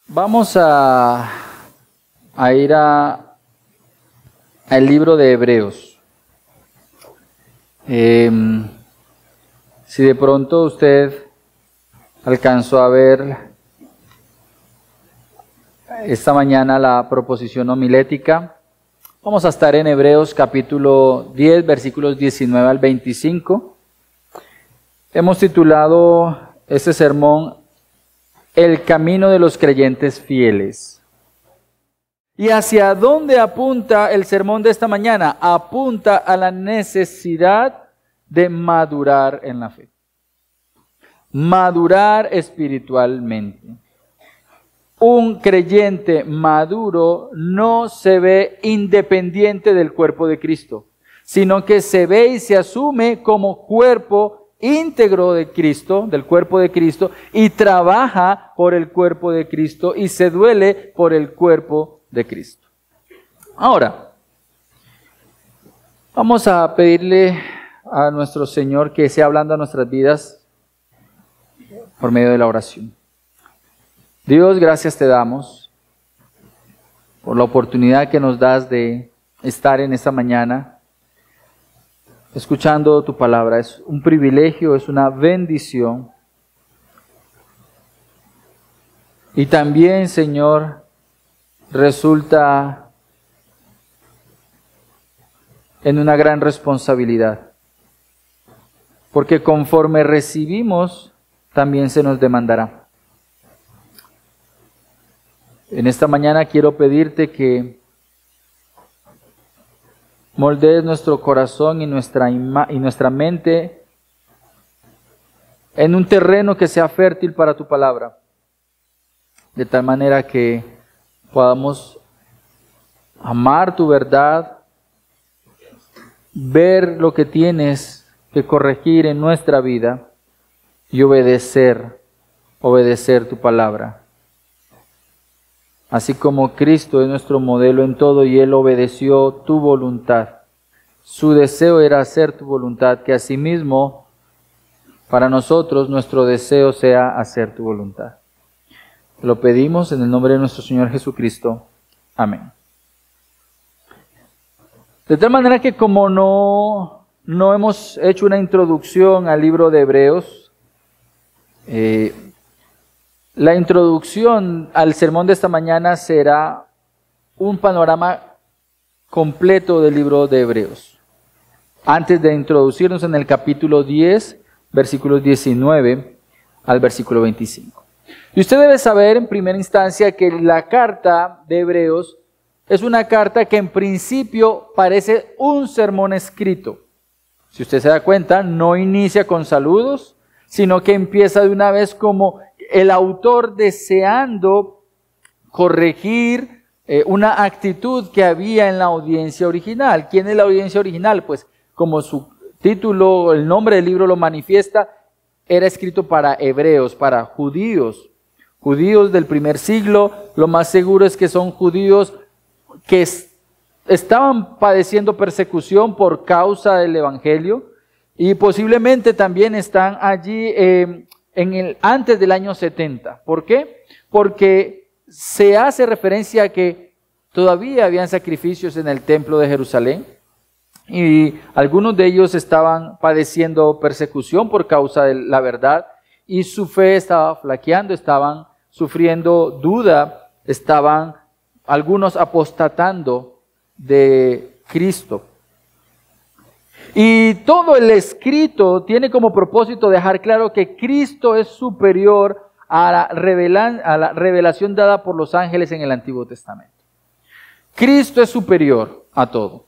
Vamos a ir al libro de Hebreos. Si de pronto usted alcanzó a ver esta mañana la proposición homilética, vamos a estar en Hebreos capítulo 10, versículos 19 al 25. Hemos titulado este sermón El camino de los creyentes fieles. ¿Y hacia dónde apunta el sermón de esta mañana? Apunta a la necesidad de madurar en la fe. Madurar espiritualmente. Un creyente maduro no se ve independiente del cuerpo de Cristo, sino que se ve y se asume como cuerpo íntegro de Cristo, del cuerpo de Cristo, y trabaja por el cuerpo de Cristo y se duele por el cuerpo de Cristo. Ahora, vamos a pedirle a nuestro Señor que sea hablando a nuestras vidas por medio de la oración. Dios, gracias te damos por la oportunidad que nos das de estar en esta mañana escuchando tu palabra. Es un privilegio, es una bendición. Y también, Señor, resulta en una gran responsabilidad, porque conforme recibimos, también se nos demandará. En esta mañana quiero pedirte que moldees nuestro corazón y nuestra mente en un terreno que sea fértil para tu palabra, de tal manera que podamos amar tu verdad, ver lo que tienes que corregir en nuestra vida y obedecer tu palabra. Así como Cristo es nuestro modelo en todo y Él obedeció tu voluntad. Su deseo era hacer tu voluntad, que asimismo para nosotros nuestro deseo sea hacer tu voluntad. Lo pedimos en el nombre de nuestro Señor Jesucristo. Amén. De tal manera que como no hemos hecho una introducción al libro de Hebreos, la introducción al sermón de esta mañana será un panorama completo del libro de Hebreos. Antes de introducirnos en el capítulo 10, versículos 19 al versículo 25. Y usted debe saber en primera instancia que la carta de Hebreos es una carta que en principio parece un sermón escrito. Si usted se da cuenta, no inicia con saludos, sino que empieza de una vez como el autor deseando corregir una actitud que había en la audiencia original. ¿Quién es la audiencia original? Pues como su título, el nombre del libro lo manifiesta, era escrito para hebreos, para judíos. Judíos del primer siglo, lo más seguro es que son judíos que estaban padeciendo persecución por causa del evangelio y posiblemente también están allí antes del año 70. ¿Por qué? Porque se hace referencia a que todavía habían sacrificios en el templo de Jerusalén y algunos de ellos estaban padeciendo persecución por causa de la verdad y su fe estaba flaqueando, estaban sufriendo duda, estaban algunos apostatando de Cristo. Y todo el escrito tiene como propósito dejar claro que Cristo es superior a la revelación dada por los ángeles en el Antiguo Testamento. Cristo es superior a todo.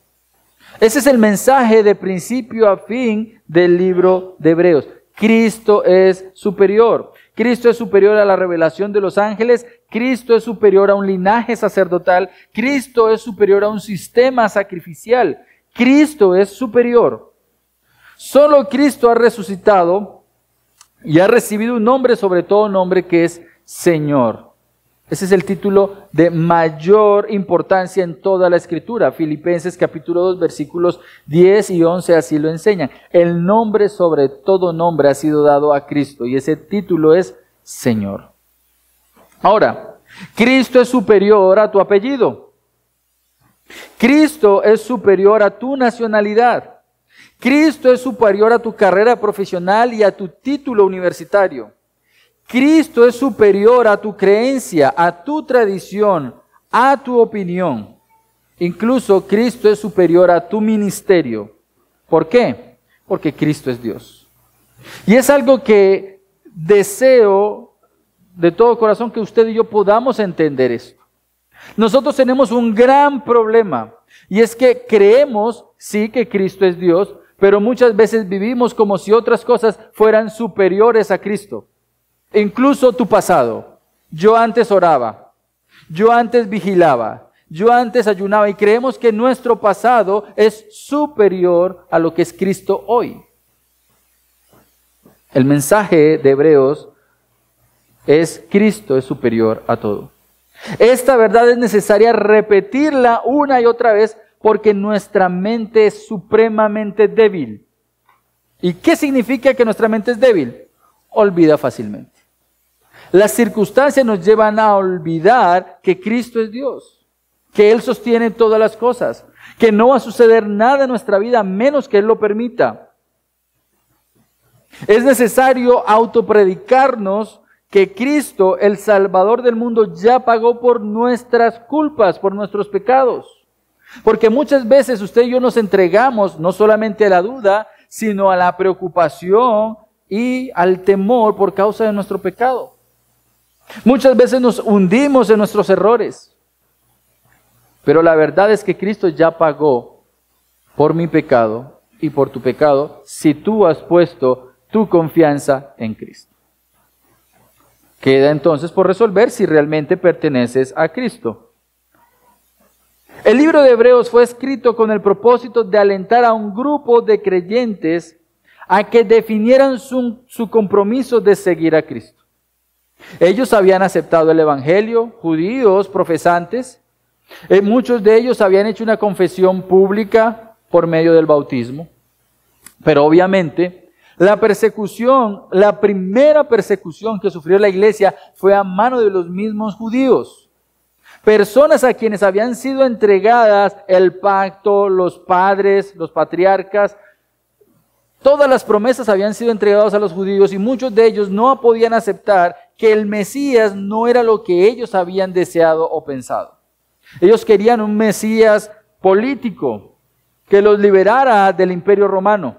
Ese es el mensaje de principio a fin del libro de Hebreos. Cristo es superior. Cristo es superior a la revelación de los ángeles. Cristo es superior a un linaje sacerdotal. Cristo es superior a un sistema sacrificial. Cristo es superior. Solo Cristo ha resucitado y ha recibido un nombre sobre todo nombre que es Señor. Ese es el título de mayor importancia en toda la Escritura. Filipenses capítulo 2, versículos 10 y 11 así lo enseñan. El nombre sobre todo nombre ha sido dado a Cristo y ese título es Señor. Ahora, Cristo es superior a tu apellido. Cristo es superior a tu nacionalidad. Cristo es superior a tu carrera profesional y a tu título universitario. Cristo es superior a tu creencia, a tu tradición, a tu opinión. Incluso Cristo es superior a tu ministerio. ¿Por qué? Porque Cristo es Dios. Y es algo que deseo de todo corazón que usted y yo podamos entender esto. Nosotros tenemos un gran problema y es que creemos, sí, que Cristo es Dios, pero muchas veces vivimos como si otras cosas fueran superiores a Cristo. Incluso tu pasado. Yo antes oraba, yo antes vigilaba, yo antes ayunaba y creemos que nuestro pasado es superior a lo que es Cristo hoy. El mensaje de Hebreos es Cristo es superior a todo. Esta verdad es necesaria repetirla una y otra vez porque nuestra mente es supremamente débil. ¿Y qué significa que nuestra mente es débil? Olvida fácilmente. Las circunstancias nos llevan a olvidar que Cristo es Dios, que Él sostiene todas las cosas, que no va a suceder nada en nuestra vida a menos que Él lo permita. Es necesario autopredicarnos que Cristo, el Salvador del mundo, ya pagó por nuestras culpas, por nuestros pecados. Porque muchas veces usted y yo nos entregamos no solamente a la duda, sino a la preocupación y al temor por causa de nuestro pecado. Muchas veces nos hundimos en nuestros errores. Pero la verdad es que Cristo ya pagó por mi pecado y por tu pecado si tú has puesto tu confianza en Cristo. Queda entonces por resolver si realmente perteneces a Cristo. El libro de Hebreos fue escrito con el propósito de alentar a un grupo de creyentes a que definieran su compromiso de seguir a Cristo. Ellos habían aceptado el Evangelio, judíos profesantes. Muchos de ellos habían hecho una confesión pública por medio del bautismo. Pero obviamente, la primera persecución que sufrió la iglesia fue a mano de los mismos judíos. Personas a quienes habían sido entregadas el pacto, los padres, los patriarcas. Todas las promesas habían sido entregadas a los judíos y muchos de ellos no podían aceptar que el Mesías no era lo que ellos habían deseado o pensado. Ellos querían un Mesías político que los liberara del Imperio Romano.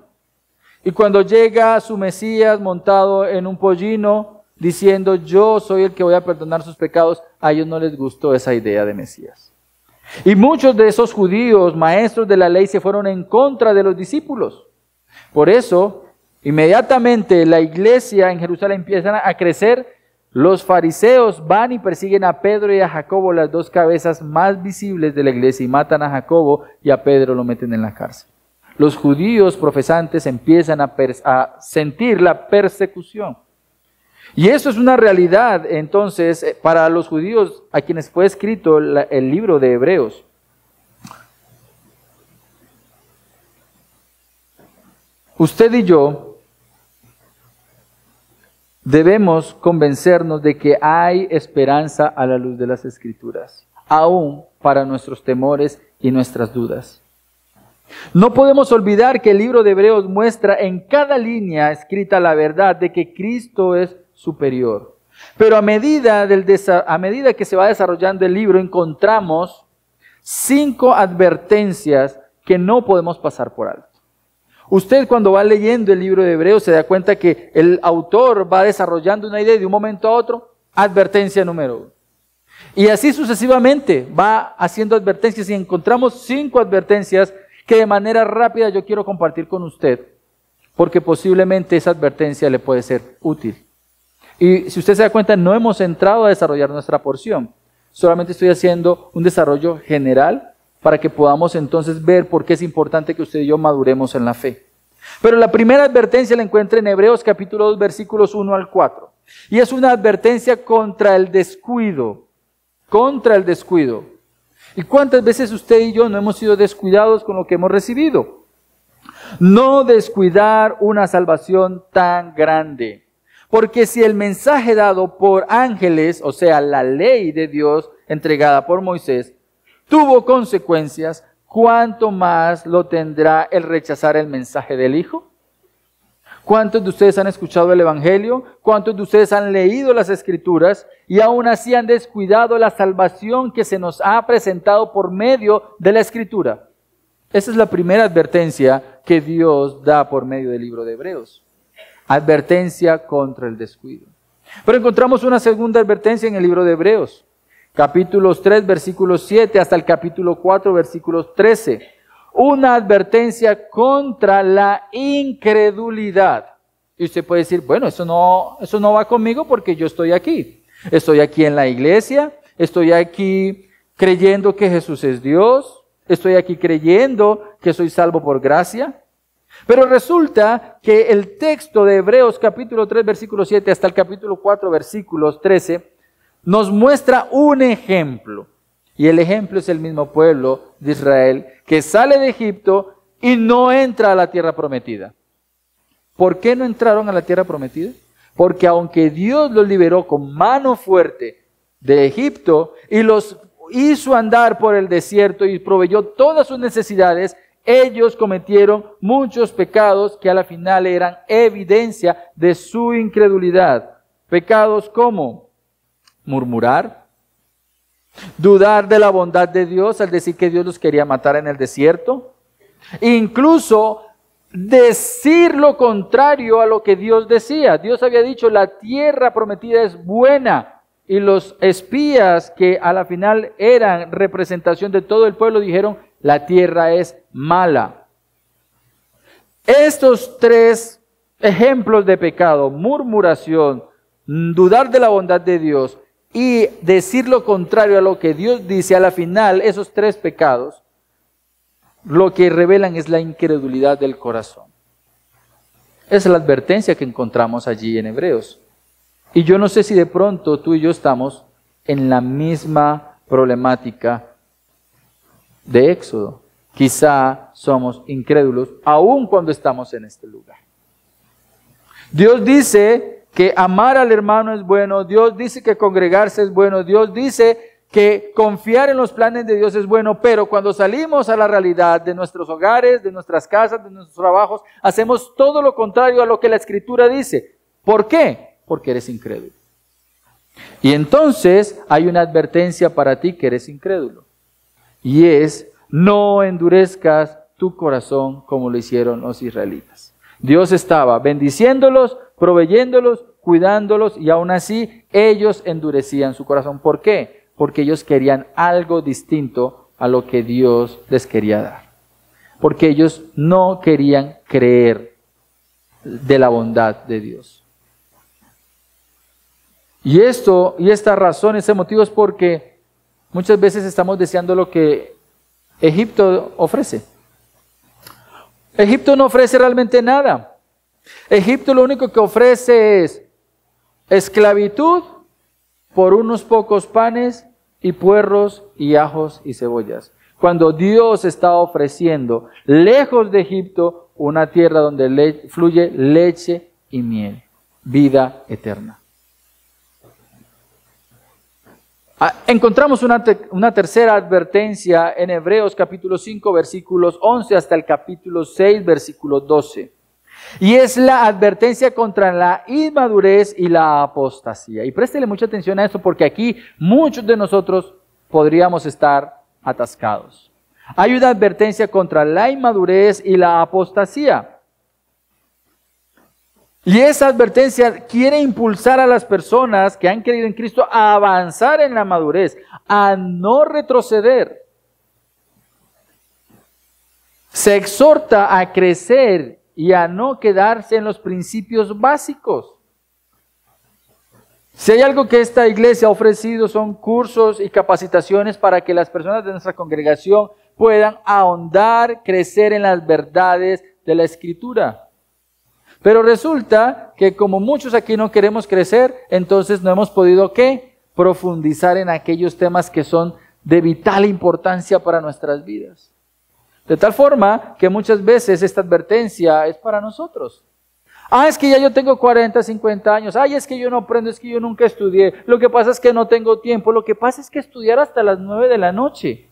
Y cuando llega su Mesías montado en un pollino diciendo yo soy el que voy a perdonar sus pecados, a ellos no les gustó esa idea de Mesías. Y muchos de esos judíos, maestros de la ley, se fueron en contra de los discípulos. Por eso, inmediatamente la iglesia en Jerusalén empieza a crecer. Los fariseos van y persiguen a Pedro y a Jacobo, las dos cabezas más visibles de la iglesia, y matan a Jacobo y a Pedro lo meten en la cárcel. Los judíos profesantes empiezan a sentir la persecución. Y eso es una realidad, entonces, para los judíos a quienes fue escrito el libro de Hebreos. Usted y yo debemos convencernos de que hay esperanza a la luz de las Escrituras, aún para nuestros temores y nuestras dudas. No podemos olvidar que el libro de Hebreos muestra en cada línea escrita la verdad de que Cristo es superior. Pero a medida que se va desarrollando el libro, encontramos 5 advertencias que no podemos pasar por alto. Usted cuando va leyendo el libro de Hebreos se da cuenta que el autor va desarrollando una idea y de un momento a otro, advertencia número 1. Y así sucesivamente va haciendo advertencias y encontramos 5 advertencias que de manera rápida yo quiero compartir con usted, porque posiblemente esa advertencia le puede ser útil. Y si usted se da cuenta, no hemos entrado a desarrollar nuestra porción. Solamente estoy haciendo un desarrollo general para que podamos entonces ver por qué es importante que usted y yo maduremos en la fe. Pero la primera advertencia la encuentra en Hebreos capítulo 2, versículos 1 al 4. Y es una advertencia contra el descuido. contra el descuido. ¿Y cuántas veces usted y yo no hemos sido descuidados con lo que hemos recibido? No descuidar una salvación tan grande. Porque si el mensaje dado por ángeles, o sea, la ley de Dios entregada por Moisés, tuvo consecuencias, ¿cuánto más lo tendrá el rechazar el mensaje del Hijo? ¿Cuántos de ustedes han escuchado el Evangelio? ¿Cuántos de ustedes han leído las Escrituras y aún así han descuidado la salvación que se nos ha presentado por medio de la Escritura? Esa es la primera advertencia que Dios da por medio del libro de Hebreos. Advertencia contra el descuido. Pero encontramos una segunda advertencia en el libro de Hebreos. Capítulos 3, versículos 7 hasta el capítulo 4, versículos 13. Una advertencia contra la incredulidad. Y usted puede decir, bueno, eso no va conmigo porque yo estoy aquí. Estoy aquí en la iglesia, estoy aquí creyendo que Jesús es Dios, estoy aquí creyendo que soy salvo por gracia. Pero resulta que el texto de Hebreos capítulo 3, versículo 7 hasta el capítulo 4, versículos 13, nos muestra un ejemplo. Y el ejemplo es el mismo pueblo de Israel que sale de Egipto y no entra a la tierra prometida. ¿Por qué no entraron a la tierra prometida? Porque aunque Dios los liberó con mano fuerte de Egipto y los hizo andar por el desierto y proveyó todas sus necesidades, ellos cometieron muchos pecados que a la final eran evidencia de su incredulidad. Pecados como murmurar, dudar de la bondad de Dios al decir que Dios los quería matar en el desierto, incluso decir lo contrario a lo que Dios decía. Dios había dicho, la tierra prometida es buena, y los espías que a la final eran representación de todo el pueblo dijeron, la tierra es mala. Estos tres ejemplos de pecado, murmuración, dudar de la bondad de Dios y decir lo contrario a lo que Dios dice, a la final, esos tres pecados, lo que revelan es la incredulidad del corazón. Esa es la advertencia que encontramos allí en Hebreos. Y yo no sé si de pronto tú y yo estamos en la misma problemática de Éxodo. Quizá somos incrédulos aun cuando estamos en este lugar. Dios dice que amar al hermano es bueno, Dios dice que congregarse es bueno, Dios dice que confiar en los planes de Dios es bueno, pero cuando salimos a la realidad de nuestros hogares, de nuestras casas, de nuestros trabajos, hacemos todo lo contrario a lo que la Escritura dice. ¿Por qué? Porque eres incrédulo. Y entonces hay una advertencia para ti que eres incrédulo. Y es, no endurezcas tu corazón como lo hicieron los israelitas. Dios estaba bendiciéndolos, proveyéndolos, cuidándolos, y aún así ellos endurecían su corazón. ¿Por qué? Porque ellos querían algo distinto a lo que Dios les quería dar. Porque ellos no querían creer de la bondad de Dios. Y esta razón, ese motivo es porque muchas veces estamos deseando lo que Egipto ofrece. Egipto no ofrece realmente nada. Egipto lo único que ofrece es esclavitud por unos pocos panes y puerros y ajos y cebollas. Cuando Dios está ofreciendo, lejos de Egipto, una tierra donde fluye leche y miel, vida eterna. Encontramos una tercera advertencia en Hebreos capítulo 5 versículos 11 hasta el capítulo 6 versículo 12. Y es la advertencia contra la inmadurez y la apostasía. Y préstele mucha atención a esto porque aquí muchos de nosotros podríamos estar atascados. Hay una advertencia contra la inmadurez y la apostasía. Y esa advertencia quiere impulsar a las personas que han creído en Cristo a avanzar en la madurez, a no retroceder. Se exhorta a crecer y a no quedarse en los principios básicos. Si hay algo que esta iglesia ha ofrecido son cursos y capacitaciones para que las personas de nuestra congregación puedan ahondar, crecer en las verdades de la Escritura. Pero resulta que como muchos aquí no queremos crecer, entonces no hemos podido, ¿qué? profundizar en aquellos temas que son de vital importancia para nuestras vidas. De tal forma que muchas veces esta advertencia es para nosotros. Es que ya yo tengo 40, 50 años. Es que yo no aprendo, es que yo nunca estudié. Lo que pasa es que no tengo tiempo. Lo que pasa es que estudiar hasta las 9 de la noche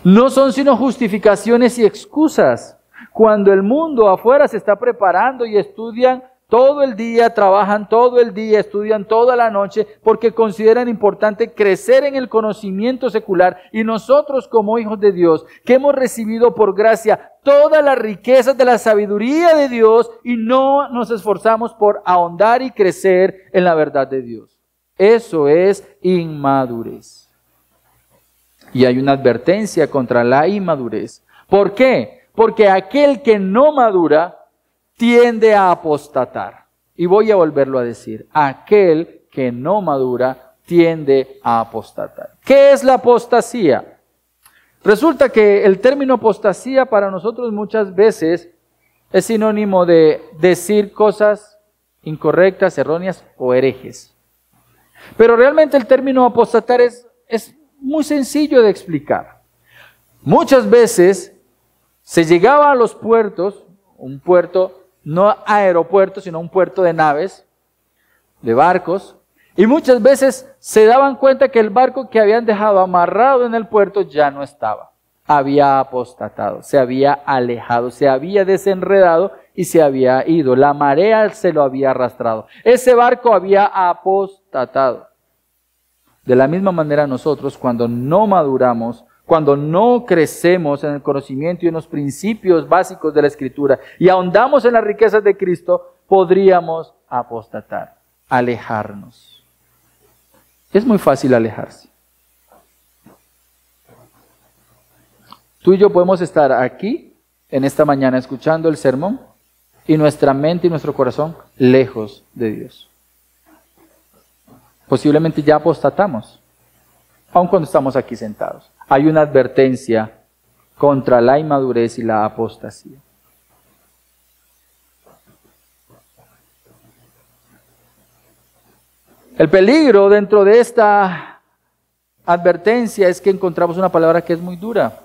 no son sino justificaciones y excusas. Cuando el mundo afuera se está preparando y estudian todo el día, trabajan todo el día, estudian toda la noche, porque consideran importante crecer en el conocimiento secular. Y nosotros como hijos de Dios, que hemos recibido por gracia todas las riquezas de la sabiduría de Dios y no nos esforzamos por ahondar y crecer en la verdad de Dios. Eso es inmadurez. Y hay una advertencia contra la inmadurez. ¿Por qué? Porque aquel que no madura tiende a apostatar. Y voy a volverlo a decir. Aquel que no madura tiende a apostatar. ¿Qué es la apostasía? Resulta que el término apostasía para nosotros muchas veces es sinónimo de decir cosas incorrectas, erróneas o herejes. Pero realmente el término apostatar es muy sencillo de explicar. Muchas veces se llegaba a los puertos, un puerto no aeropuerto, sino un puerto de naves, de barcos, y muchas veces se daban cuenta que el barco que habían dejado amarrado en el puerto ya no estaba. Había apostatado, se había alejado, se había desenredado y se había ido. La marea se lo había arrastrado. Ese barco había apostatado. De la misma manera nosotros, cuando no maduramos, cuando no crecemos en el conocimiento y en los principios básicos de la Escritura y ahondamos en las riquezas de Cristo, podríamos apostatar, alejarnos. Es muy fácil alejarse. Tú y yo podemos estar aquí, en esta mañana, escuchando el sermón, y nuestra mente y nuestro corazón lejos de Dios. Posiblemente ya apostatamos, aun cuando estamos aquí sentados. Hay una advertencia contra la inmadurez y la apostasía. El peligro dentro de esta advertencia es que encontramos una palabra que es muy dura.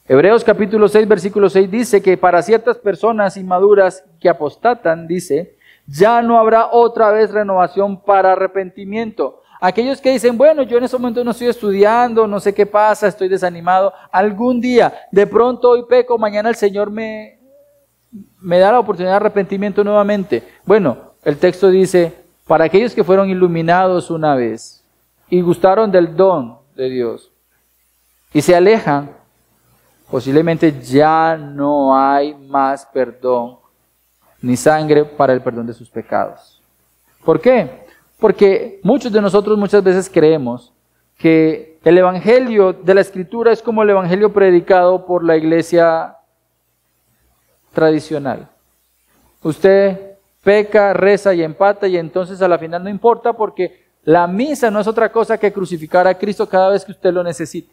Hebreos capítulo 6, versículo 6 dice que para ciertas personas inmaduras que apostatan, dice, ya no habrá otra vez renovación para arrepentimiento. Aquellos que dicen, bueno, yo en ese momento no estoy estudiando, no sé qué pasa, estoy desanimado. Algún día, de pronto hoy peco, mañana el Señor me da la oportunidad de arrepentimiento nuevamente. Bueno, el texto dice, para aquellos que fueron iluminados una vez y gustaron del don de Dios y se alejan, posiblemente ya no hay más perdón ni sangre para el perdón de sus pecados. ¿Por qué? Porque muchos de nosotros muchas veces creemos que el evangelio de la Escritura es como el evangelio predicado por la iglesia tradicional. Usted peca, reza y empata y entonces a la final no importa porque la misa no es otra cosa que crucificar a Cristo cada vez que usted lo necesite.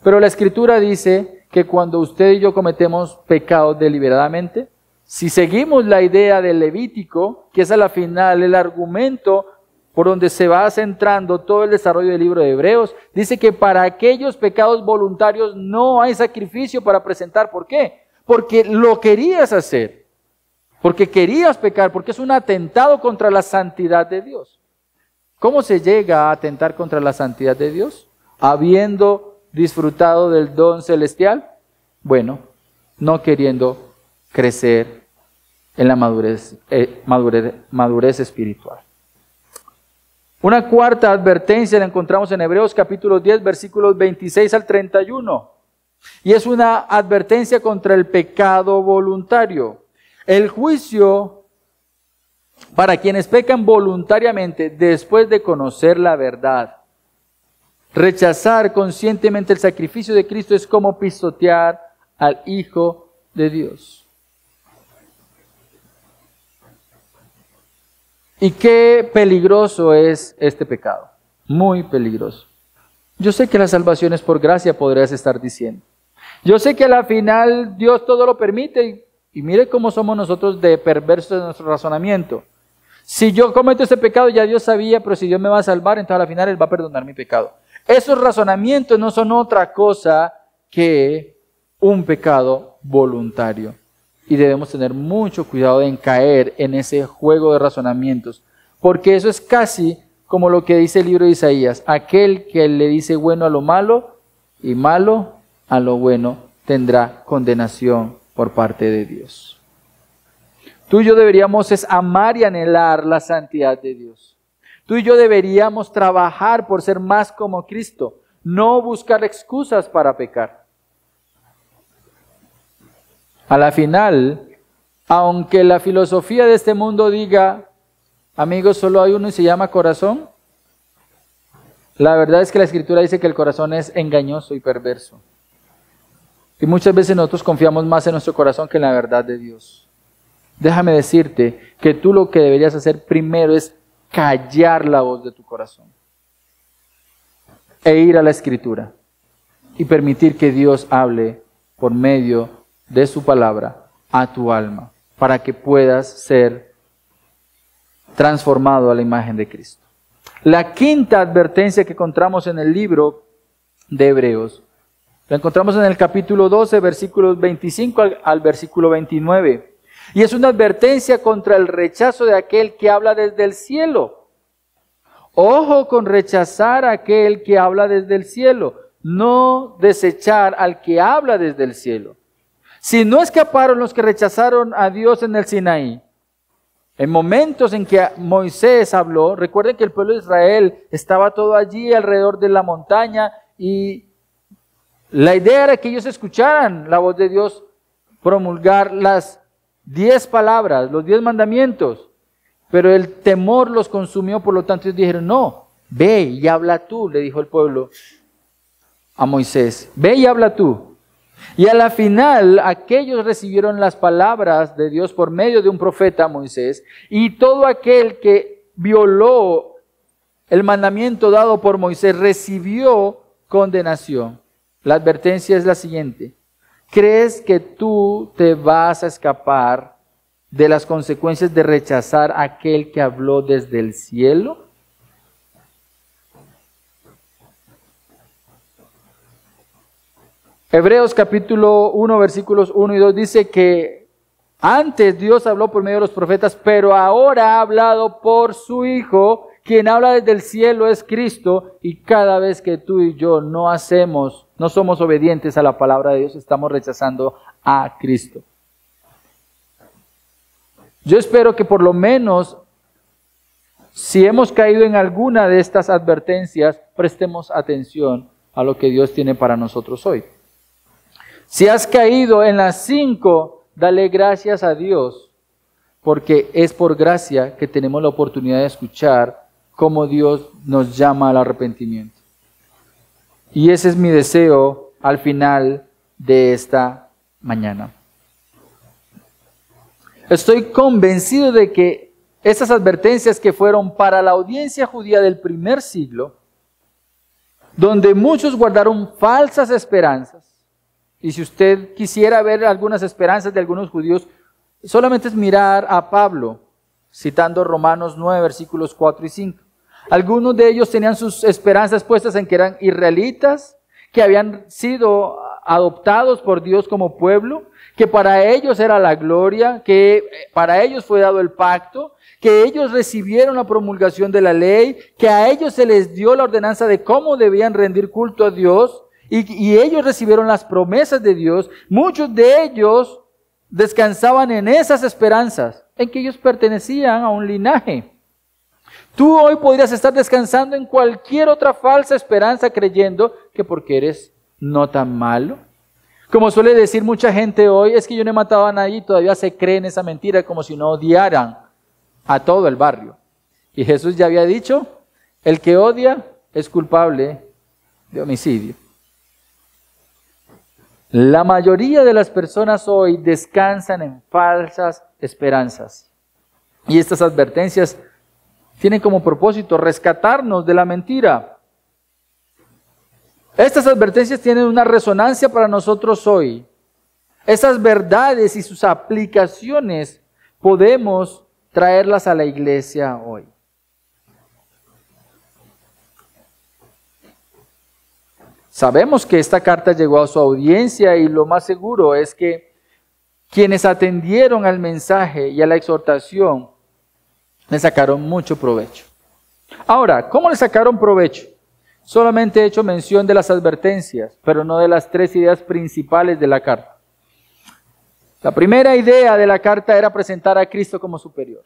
Pero la Escritura dice que cuando usted y yo cometemos pecados deliberadamente, si seguimos la idea del Levítico, que es a la final el argumento por donde se va centrando todo el desarrollo del libro de Hebreos, dice que para aquellos pecados voluntarios no hay sacrificio para presentar. ¿Por qué? Porque lo querías hacer, porque querías pecar, porque es un atentado contra la santidad de Dios. ¿Cómo se llega a atentar contra la santidad de Dios? Habiendo disfrutado del don celestial, bueno, no queriendo crecer en la madurez espiritual. Una cuarta advertencia la encontramos en Hebreos capítulo 10, versículos 26 al 31. Y es una advertencia contra el pecado voluntario. El juicio para quienes pecan voluntariamente después de conocer la verdad. Rechazar conscientemente el sacrificio de Cristo es como pisotear al Hijo de Dios. Y qué peligroso es este pecado. Muy peligroso. Yo sé que la salvación es por gracia, podrías estar diciendo. Yo sé que a la final Dios todo lo permite y mire cómo somos nosotros de perversos en nuestro razonamiento. Si yo cometo este pecado, ya Dios sabía, pero si Dios me va a salvar, entonces a la final Él va a perdonar mi pecado. Esos razonamientos no son otra cosa que un pecado voluntario. Y debemos tener mucho cuidado en caer en ese juego de razonamientos, porque eso es casi como lo que dice el libro de Isaías: aquel que le dice bueno a lo malo y malo a lo bueno tendrá condenación por parte de Dios. Tú y yo deberíamos es amar y anhelar la santidad de Dios. Tú y yo deberíamos trabajar por ser más como Cristo, no buscar excusas para pecar. A la final, aunque la filosofía de este mundo diga, amigos, solo hay uno y se llama corazón, la verdad es que la Escritura dice que el corazón es engañoso y perverso. Y muchas veces nosotros confiamos más en nuestro corazón que en la verdad de Dios. Déjame decirte que tú lo que deberías hacer primero es callar la voz de tu corazón e ir a la Escritura y permitir que Dios hable por medio de su palabra a tu alma para que puedas ser transformado a la imagen de Cristo. La quinta advertencia que encontramos en el libro de Hebreos la encontramos en el capítulo 12, versículos 25 al versículo 29. Y es una advertencia contra el rechazo de aquel que habla desde el cielo. Ojo con rechazar a aquel que habla desde el cielo, no desechar al que habla desde el cielo. Si no escaparon los que rechazaron a Dios en el Sinaí, en momentos en que Moisés habló, recuerden que el pueblo de Israel estaba todo allí alrededor de la montaña y la idea era que ellos escucharan la voz de Dios promulgar las 10 palabras, los 10 mandamientos, pero el temor los consumió, por lo tanto ellos dijeron, no, ve y habla tú, le dijo el pueblo a Moisés, ve y habla tú. Y a la final aquellos recibieron las palabras de Dios por medio de un profeta, Moisés, y todo aquel que violó el mandamiento dado por Moisés recibió condenación. La advertencia es la siguiente: ¿crees que tú te vas a escapar de las consecuencias de rechazar a aquel que habló desde el cielo? Hebreos capítulo 1, versículos 1 y 2 dice que antes Dios habló por medio de los profetas, pero ahora ha hablado por su Hijo. Quien habla desde el cielo es Cristo, y cada vez que tú y yo no somos obedientes a la palabra de Dios, estamos rechazando a Cristo. Yo espero que por lo menos, si hemos caído en alguna de estas advertencias, prestemos atención a lo que Dios tiene para nosotros hoy. Si has caído en las 5, dale gracias a Dios, porque es por gracia que tenemos la oportunidad de escuchar cómo Dios nos llama al arrepentimiento. Y ese es mi deseo al final de esta mañana. Estoy convencido de que esas advertencias que fueron para la audiencia judía del primer siglo, donde muchos guardaron falsas esperanzas, y si usted quisiera ver algunas esperanzas de algunos judíos, solamente es mirar a Pablo, citando Romanos 9, versículos 4 y 5. Algunos de ellos tenían sus esperanzas puestas en que eran israelitas, que habían sido adoptados por Dios como pueblo, que para ellos era la gloria, que para ellos fue dado el pacto, que ellos recibieron la promulgación de la ley, que a ellos se les dio la ordenanza de cómo debían rendir culto a Dios, y ellos recibieron las promesas de Dios. Muchos de ellos descansaban en esas esperanzas, en que ellos pertenecían a un linaje. Tú hoy podrías estar descansando en cualquier otra falsa esperanza, creyendo que porque eres no tan malo. Como suele decir mucha gente hoy, es que yo no he matado a nadie, y todavía se cree en esa mentira como si no odiaran a todo el barrio. Y Jesús ya había dicho, el que odia es culpable de homicidio. La mayoría de las personas hoy descansan en falsas esperanzas. Y estas advertencias tienen como propósito rescatarnos de la mentira. Estas advertencias tienen una resonancia para nosotros hoy. Esas verdades y sus aplicaciones podemos traerlas a la iglesia hoy. Sabemos que esta carta llegó a su audiencia y lo más seguro es que quienes atendieron al mensaje y a la exhortación le sacaron mucho provecho. Ahora, ¿cómo le sacaron provecho? Solamente he hecho mención de las advertencias, pero no de las tres ideas principales de la carta. La primera idea de la carta era presentar a Cristo como superior.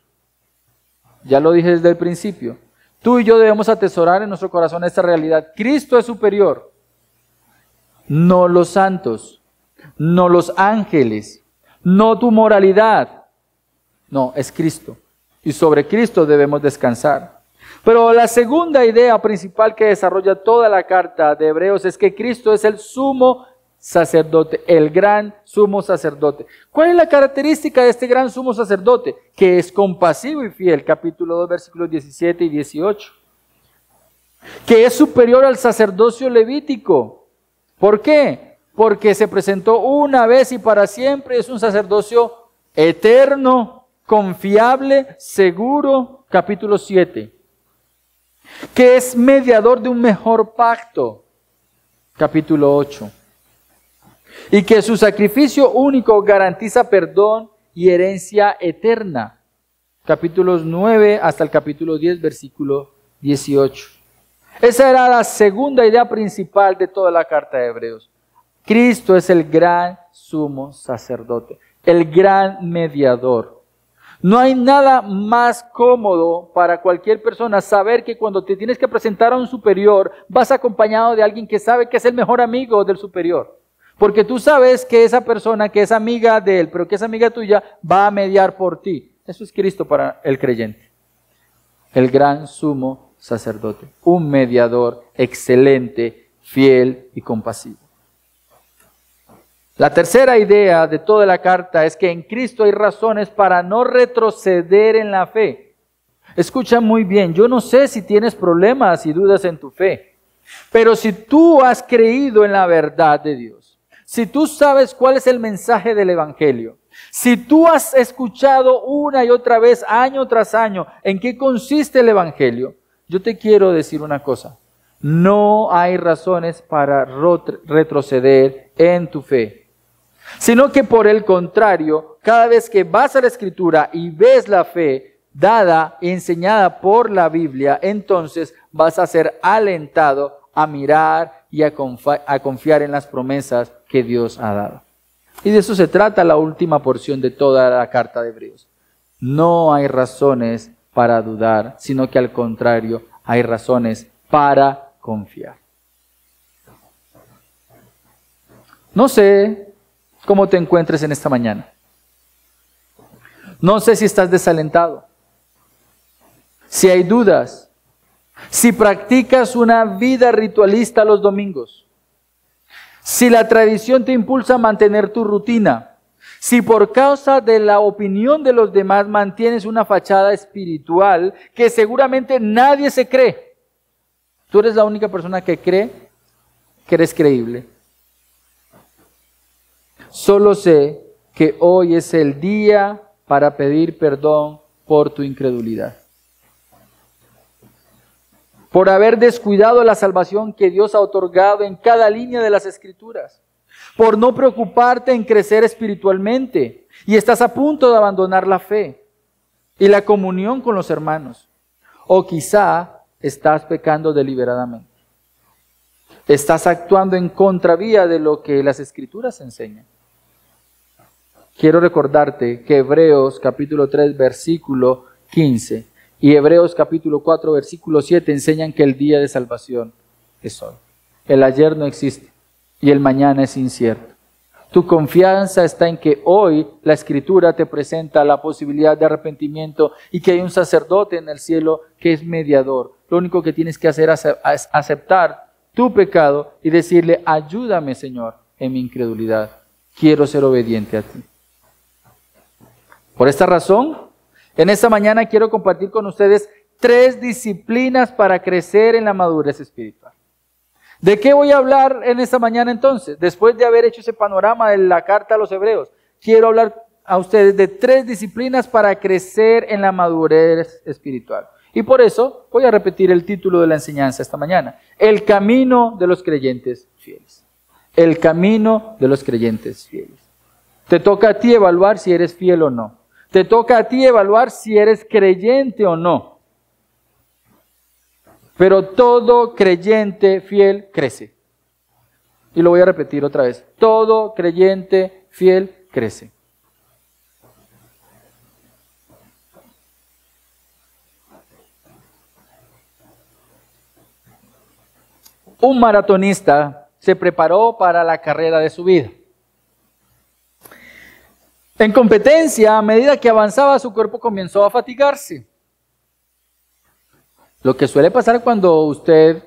Ya lo dije desde el principio. Tú y yo debemos atesorar en nuestro corazón esta realidad. Cristo es superior. No los santos, no los ángeles, no tu moralidad. No, es Cristo. Y sobre Cristo debemos descansar. Pero la segunda idea principal que desarrolla toda la carta de Hebreos es que Cristo es el sumo sacerdote, el gran sumo sacerdote. ¿Cuál es la característica de este gran sumo sacerdote? Que es compasivo y fiel, capítulo 2, versículos 17 y 18. Que es superior al sacerdocio levítico. ¿Por qué? Porque se presentó una vez y para siempre, es un sacerdocio eterno, confiable, seguro, capítulo 7. Que es mediador de un mejor pacto, capítulo 8. Y que su sacrificio único garantiza perdón y herencia eterna, capítulos 9 hasta el capítulo 10, versículo 18. Esa era la segunda idea principal de toda la carta de Hebreos. Cristo es el gran sumo sacerdote, el gran mediador. No hay nada más cómodo para cualquier persona saber que cuando te tienes que presentar a un superior, vas acompañado de alguien que sabe que es el mejor amigo del superior. Porque tú sabes que esa persona, que es amiga de él, pero que es amiga tuya, va a mediar por ti. Eso es Cristo para el creyente. El gran sumo sacerdote. Un mediador excelente, fiel y compasivo. La tercera idea de toda la carta es que en Cristo hay razones para no retroceder en la fe. Escucha muy bien, yo no sé si tienes problemas y dudas en tu fe, pero si tú has creído en la verdad de Dios, si tú sabes cuál es el mensaje del Evangelio, si tú has escuchado una y otra vez, año tras año, en qué consiste el Evangelio, yo te quiero decir una cosa, no hay razones para retroceder en tu fe. Sino que por el contrario, cada vez que vas a la Escritura y ves la fe dada y enseñada por la Biblia, entonces vas a ser alentado a mirar y a confiar en las promesas que Dios ha dado. Y de eso se trata la última porción de toda la carta de Hebreos. No hay razones para dudar, sino que al contrario, hay razones para confiar. No sé cómo te encuentres en esta mañana. No sé si estás desalentado, si hay dudas, si practicas una vida ritualista los domingos, si la tradición te impulsa a mantener tu rutina, si por causa de la opinión de los demás mantienes una fachada espiritual que seguramente nadie se cree. Tú eres la única persona que cree que eres creíble. Solo sé que hoy es el día para pedir perdón por tu incredulidad. Por haber descuidado la salvación que Dios ha otorgado en cada línea de las Escrituras. Por no preocuparte en crecer espiritualmente y estás a punto de abandonar la fe y la comunión con los hermanos. O quizá estás pecando deliberadamente. Estás actuando en contravía de lo que las Escrituras enseñan. Quiero recordarte que Hebreos capítulo 3 versículo 15 y Hebreos capítulo 4 versículo 7 enseñan que el día de salvación es hoy. El ayer no existe y el mañana es incierto. Tu confianza está en que hoy la Escritura te presenta la posibilidad de arrepentimiento y que hay un sacerdote en el cielo que es mediador. Lo único que tienes que hacer es aceptar tu pecado y decirle, ayúdame Señor en mi incredulidad. Quiero ser obediente a ti. Por esta razón, en esta mañana quiero compartir con ustedes 3 disciplinas para crecer en la madurez espiritual. ¿De qué voy a hablar en esta mañana entonces? Después de haber hecho ese panorama de la carta a los Hebreos, quiero hablar a ustedes de 3 disciplinas para crecer en la madurez espiritual. Y por eso voy a repetir el título de la enseñanza esta mañana. El camino de los creyentes fieles. El camino de los creyentes fieles. Te toca a ti evaluar si eres fiel o no. Te toca a ti evaluar si eres creyente o no. Pero todo creyente fiel crece. Y lo voy a repetir otra vez. Todo creyente fiel crece. Un maratonista se preparó para la carrera de su vida. En competencia, a medida que avanzaba, su cuerpo comenzó a fatigarse. Lo que suele pasar cuando usted,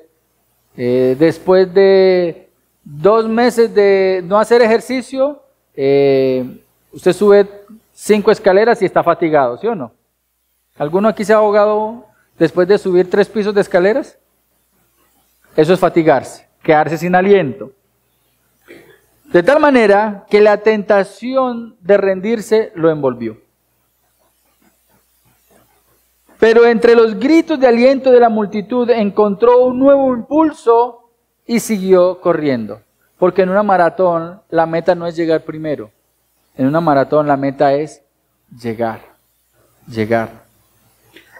después de 2 meses de no hacer ejercicio, usted sube 5 escaleras y está fatigado, ¿sí o no? ¿Alguno aquí se ha ahogado después de subir 3 pisos de escaleras? Eso es fatigarse, quedarse sin aliento. De tal manera que la tentación de rendirse lo envolvió. Pero entre los gritos de aliento de la multitud encontró un nuevo impulso y siguió corriendo. Porque en una maratón la meta no es llegar primero. En una maratón la meta es llegar.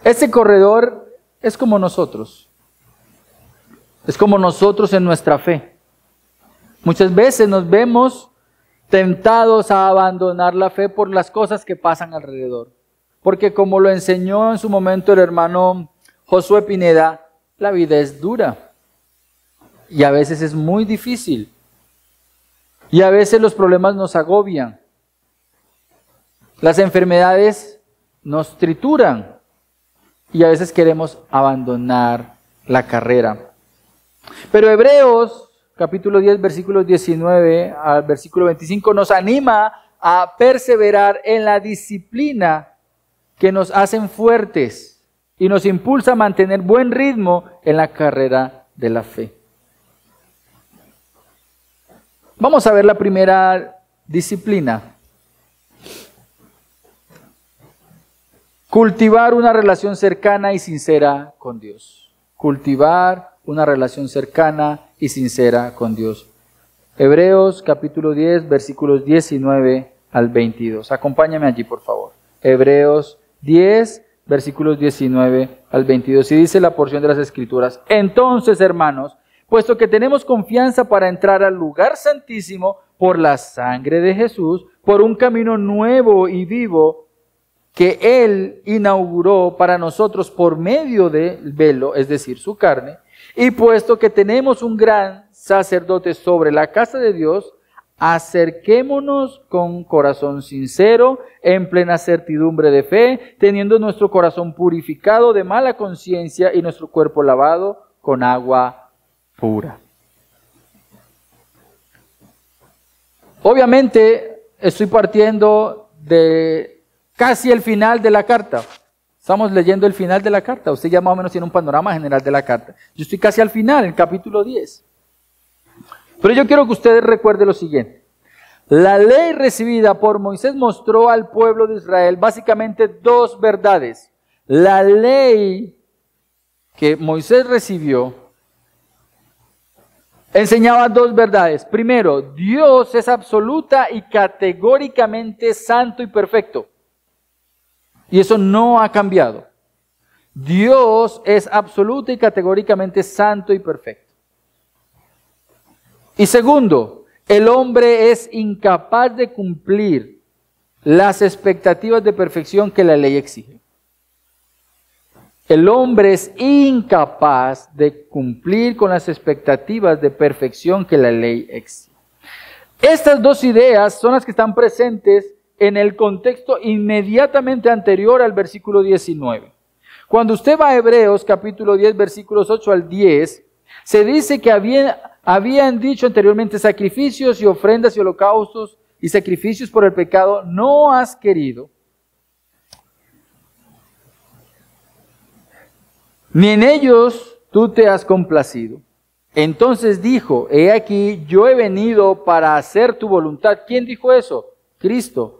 Este corredor es como nosotros. Es como nosotros en nuestra fe. Muchas veces nos vemos tentados a abandonar la fe por las cosas que pasan alrededor. Porque como lo enseñó en su momento el hermano Josué Pineda, la vida es dura. Y a veces es muy difícil. Y a veces los problemas nos agobian. Las enfermedades nos trituran. Y a veces queremos abandonar la carrera. Pero Hebreos capítulo 10, versículos 19 al versículo 25 nos anima a perseverar en la disciplina que nos hacen fuertes y nos impulsa a mantener buen ritmo en la carrera de la fe. Vamos a ver la primera disciplina. Cultivar una relación cercana y sincera con Dios. Cultivar una relación cercana y sincera con Dios. Hebreos capítulo 10, versículos 19 al 22. Acompáñame allí, por favor. Hebreos 10, versículos 19 al 22. Y dice la porción de las Escrituras: Entonces, hermanos, puesto que tenemos confianza para entrar al lugar santísimo por la sangre de Jesús, por un camino nuevo y vivo que Él inauguró para nosotros por medio del velo, es decir, su carne, y puesto que tenemos un gran sacerdote sobre la casa de Dios, acerquémonos con corazón sincero, en plena certidumbre de fe, teniendo nuestro corazón purificado de mala conciencia y nuestro cuerpo lavado con agua pura. Obviamente estoy partiendo de casi el final de la carta. Estamos leyendo el final de la carta. Usted ya más o menos tiene un panorama general de la carta. Yo estoy casi al final, en el capítulo 10. Pero yo quiero que ustedes recuerden lo siguiente. La ley recibida por Moisés mostró al pueblo de Israel básicamente 2 verdades. La ley que Moisés recibió enseñaba 2 verdades. Primero, Dios es absoluta y categóricamente santo y perfecto. Y eso no ha cambiado. Dios es absoluta y categóricamente santo y perfecto. Y segundo, el hombre es incapaz de cumplir las expectativas de perfección que la ley exige. El hombre es incapaz de cumplir con las expectativas de perfección que la ley exige. Estas 2 ideas son las que están presentes en el contexto inmediatamente anterior al versículo 19. Cuando usted va a Hebreos capítulo 10, versículos 8 al 10, se dice que habían dicho anteriormente: sacrificios y ofrendas y holocaustos y sacrificios por el pecado no has querido, ni en ellos tú te has complacido. Entonces dijo: he aquí, yo he venido para hacer tu voluntad. ¿Quién dijo eso? Cristo.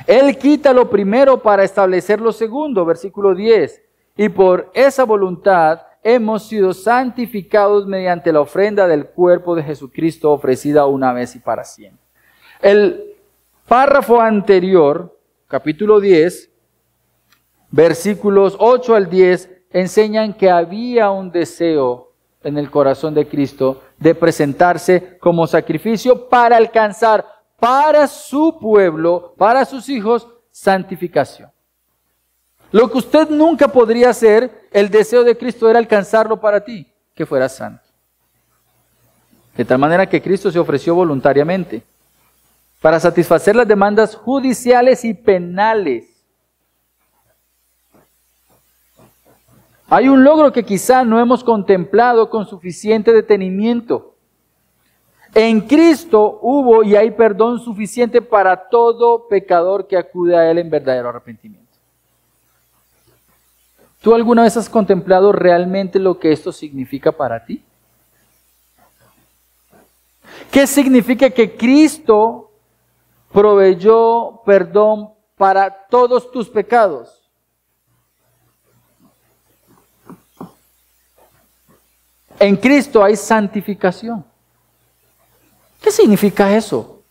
Él quita lo primero para establecer lo segundo, versículo 10. Y por esa voluntad hemos sido santificados mediante la ofrenda del cuerpo de Jesucristo ofrecida una vez y para siempre. El párrafo anterior, capítulo 10, versículos 8 al 10, enseñan que había un deseo en el corazón de Cristo de presentarse como sacrificio para alcanzar para su pueblo, para sus hijos, santificación. Lo que usted nunca podría hacer, el deseo de Cristo era alcanzarlo para ti, que fueras santo. De tal manera que Cristo se ofreció voluntariamente para satisfacer las demandas judiciales y penales. Hay un logro que quizá no hemos contemplado con suficiente detenimiento. En Cristo hubo y hay perdón suficiente para todo pecador que acude a Él en verdadero arrepentimiento. ¿Tú alguna vez has contemplado realmente lo que esto significa para ti? ¿Qué significa que Cristo proveyó perdón para todos tus pecados? En Cristo hay santificación. ¿Qué significa eso?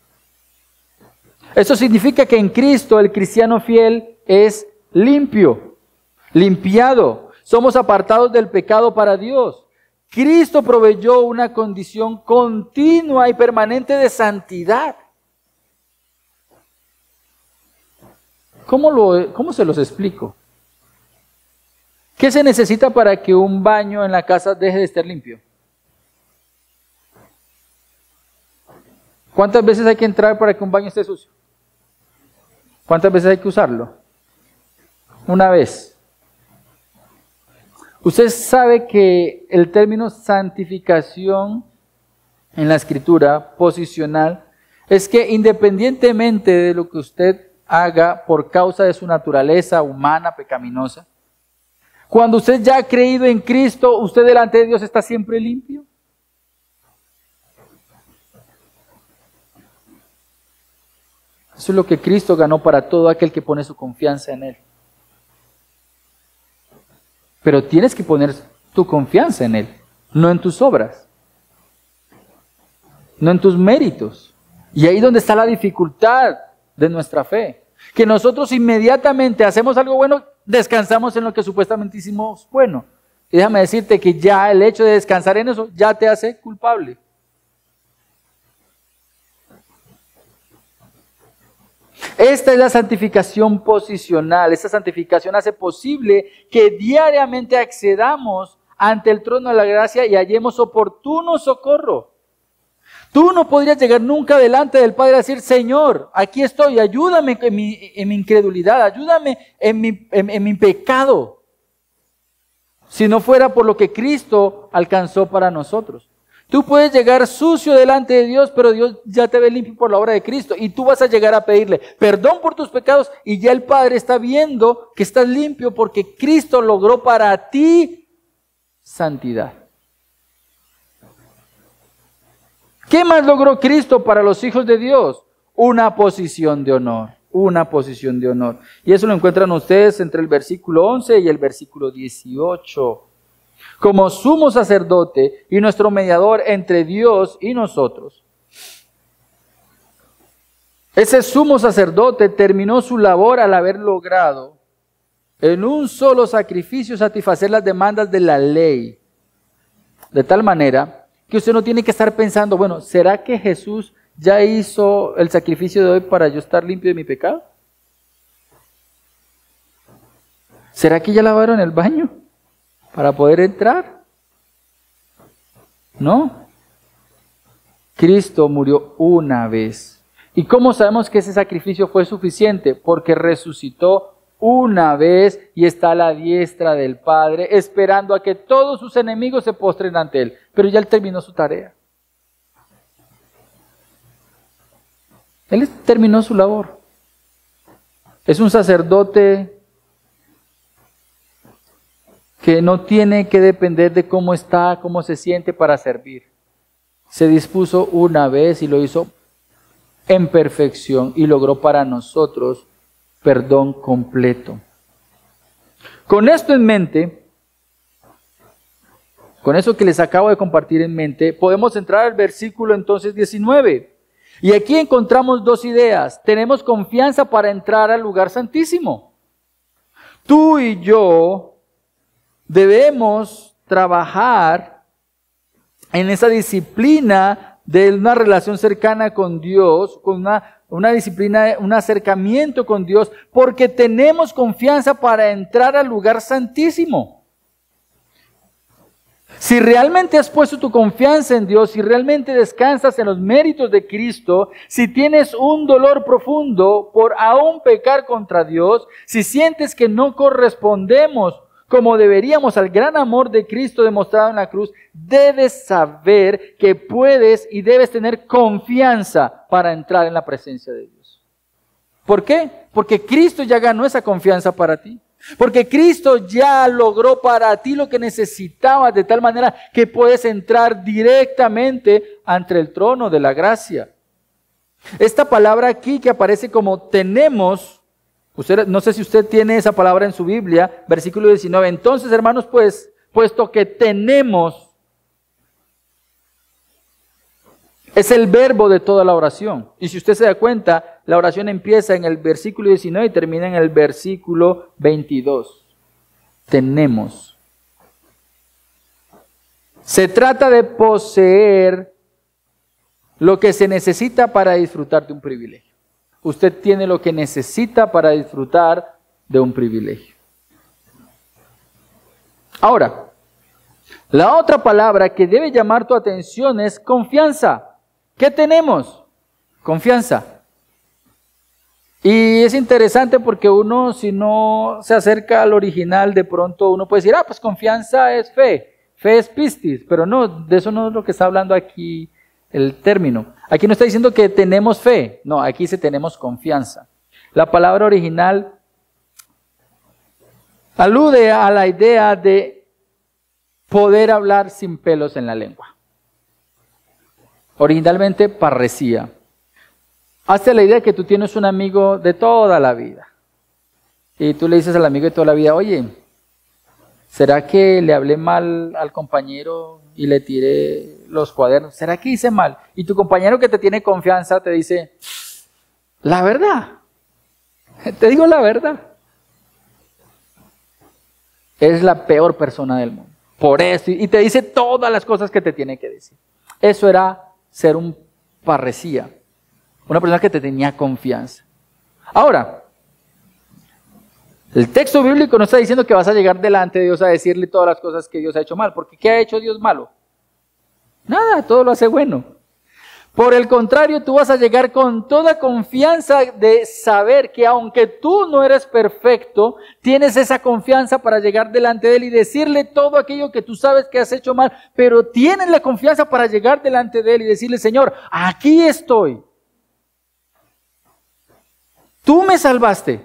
Eso significa que en Cristo el cristiano fiel es limpio, limpiado. Somos apartados del pecado para Dios. Cristo proveyó una condición continua y permanente de santidad. ¿Cómo se los explico? ¿Qué se necesita para que un baño en la casa deje de estar limpio? ¿Cuántas veces hay que entrar para que un baño esté sucio? ¿Cuántas veces hay que usarlo? Una vez. Usted sabe que el término santificación en la escritura posicional es que independientemente de lo que usted haga por causa de su naturaleza humana pecaminosa, cuando usted ya ha creído en Cristo, usted delante de Dios está siempre limpio. Eso es lo que Cristo ganó para todo aquel que pone su confianza en Él. Pero tienes que poner tu confianza en Él, no en tus obras, no en tus méritos. Y ahí es donde está la dificultad de nuestra fe. Que nosotros inmediatamente hacemos algo bueno, descansamos en lo que supuestamente hicimos bueno. Y déjame decirte que ya el hecho de descansar en eso ya te hace culpable. Esta es la santificación posicional. Esta santificación hace posible que diariamente accedamos ante el trono de la gracia y hallemos oportuno socorro. Tú no podrías llegar nunca delante del Padre a decir: Señor, aquí estoy, ayúdame en mi incredulidad, ayúdame en mi pecado, si no fuera por lo que Cristo alcanzó para nosotros. Tú puedes llegar sucio delante de Dios, pero Dios ya te ve limpio por la obra de Cristo. Y tú vas a llegar a pedirle perdón por tus pecados y ya el Padre está viendo que estás limpio porque Cristo logró para ti santidad. ¿Qué más logró Cristo para los hijos de Dios? Una posición de honor, una posición de honor. Y eso lo encuentran ustedes entre el versículo 11 y el versículo 18. Como sumo sacerdote y nuestro mediador entre Dios y nosotros. Ese sumo sacerdote terminó su labor al haber logrado en un solo sacrificio satisfacer las demandas de la ley. De tal manera que usted no tiene que estar pensando, bueno, ¿será que Jesús ya hizo el sacrificio de hoy para yo estar limpio de mi pecado? ¿Será que ya lavaron el baño para poder entrar? No. Cristo murió una vez. ¿Y cómo sabemos que ese sacrificio fue suficiente? Porque resucitó una vez y está a la diestra del Padre, esperando a que todos sus enemigos se postren ante Él. Pero ya Él terminó su tarea. Él terminó su labor. Es un sacerdote que no tiene que depender de cómo está, cómo se siente para servir. Se dispuso una vez y lo hizo en perfección y logró para nosotros perdón completo. Con esto en mente, con eso que les acabo de compartir en mente, podemos entrar al versículo entonces 19. Y aquí encontramos dos ideas. Tenemos confianza para entrar al lugar santísimo. Tú y yo debemos trabajar en esa disciplina de una relación cercana con Dios, con una disciplina, un acercamiento con Dios, porque tenemos confianza para entrar al lugar santísimo. Si realmente has puesto tu confianza en Dios, si realmente descansas en los méritos de Cristo, si tienes un dolor profundo por aún pecar contra Dios, si sientes que no correspondemos como deberíamos al gran amor de Cristo demostrado en la cruz, debes saber que puedes y debes tener confianza para entrar en la presencia de Dios. ¿Por qué? Porque Cristo ya ganó esa confianza para ti. Porque Cristo ya logró para ti lo que necesitabas, de tal manera que puedes entrar directamente ante el trono de la gracia. Esta palabra aquí que aparece como tenemos, no sé si usted tiene esa palabra en su Biblia, versículo 19. Entonces, hermanos, pues, puesto que tenemos, es el verbo de toda la oración. Y si usted se da cuenta, la oración empieza en el versículo 19 y termina en el versículo 22. Tenemos. Se trata de poseer lo que se necesita para disfrutar de un privilegio. Usted tiene lo que necesita para disfrutar de un privilegio. Ahora, la otra palabra que debe llamar tu atención es confianza. ¿Qué tenemos? Confianza. Y es interesante porque uno, si no se acerca al original, de pronto uno puede decir, pues confianza es fe es pistis, pero no, de eso no es lo que está hablando aquí el término. Aquí no está diciendo que tenemos fe, no, aquí dice tenemos confianza. La palabra original alude a la idea de poder hablar sin pelos en la lengua. Originalmente parresía. Hazte la idea de que tú tienes un amigo de toda la vida. Y tú le dices al amigo de toda la vida, oye, ¿será que le hablé mal al compañero y le tiré los cuadernos? ¿Será que hice mal? Y tu compañero que te tiene confianza te dice, la verdad, te digo la verdad. Es la peor persona del mundo. Por eso, y te dice todas las cosas que te tiene que decir. Eso era ser un parresía. Una persona que te tenía confianza. Ahora, el texto bíblico no está diciendo que vas a llegar delante de Dios a decirle todas las cosas que Dios ha hecho mal. Porque ¿qué ha hecho Dios malo? Nada, todo lo hace bueno. Por el contrario, tú vas a llegar con toda confianza de saber que aunque tú no eres perfecto, tienes esa confianza para llegar delante de Él y decirle todo aquello que tú sabes que has hecho mal, pero tienes la confianza para llegar delante de Él y decirle, Señor, aquí estoy. Tú me salvaste.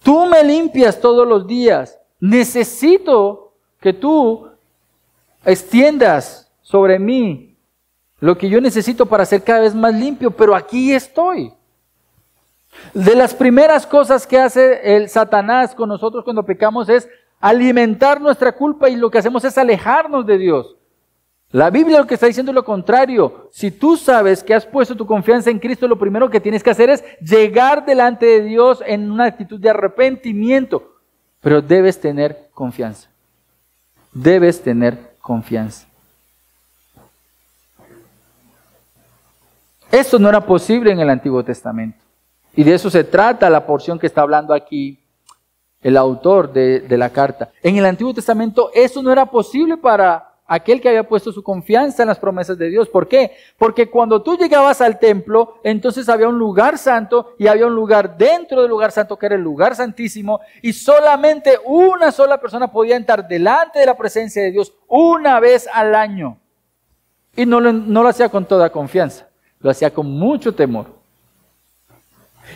Tú me limpias todos los días. Necesito que tú extiendas sobre mí lo que yo necesito para ser cada vez más limpio, pero aquí estoy. De las primeras cosas que hace el Satanás con nosotros cuando pecamos es alimentar nuestra culpa y lo que hacemos es alejarnos de Dios. La Biblia lo que está diciendo es lo contrario. Si tú sabes que has puesto tu confianza en Cristo, lo primero que tienes que hacer es llegar delante de Dios en una actitud de arrepentimiento. Pero debes tener confianza. Debes tener confianza. Esto no era posible en el Antiguo Testamento. Y de eso se trata la porción que está hablando aquí el autor de la carta. En el Antiguo Testamento eso no era posible para aquel que había puesto su confianza en las promesas de Dios. ¿Por qué? Porque cuando tú llegabas al templo, entonces había un lugar santo y había un lugar dentro del lugar santo que era el lugar santísimo y solamente una sola persona podía entrar delante de la presencia de Dios una vez al año. Y no lo hacía con toda confianza, lo hacía con mucho temor.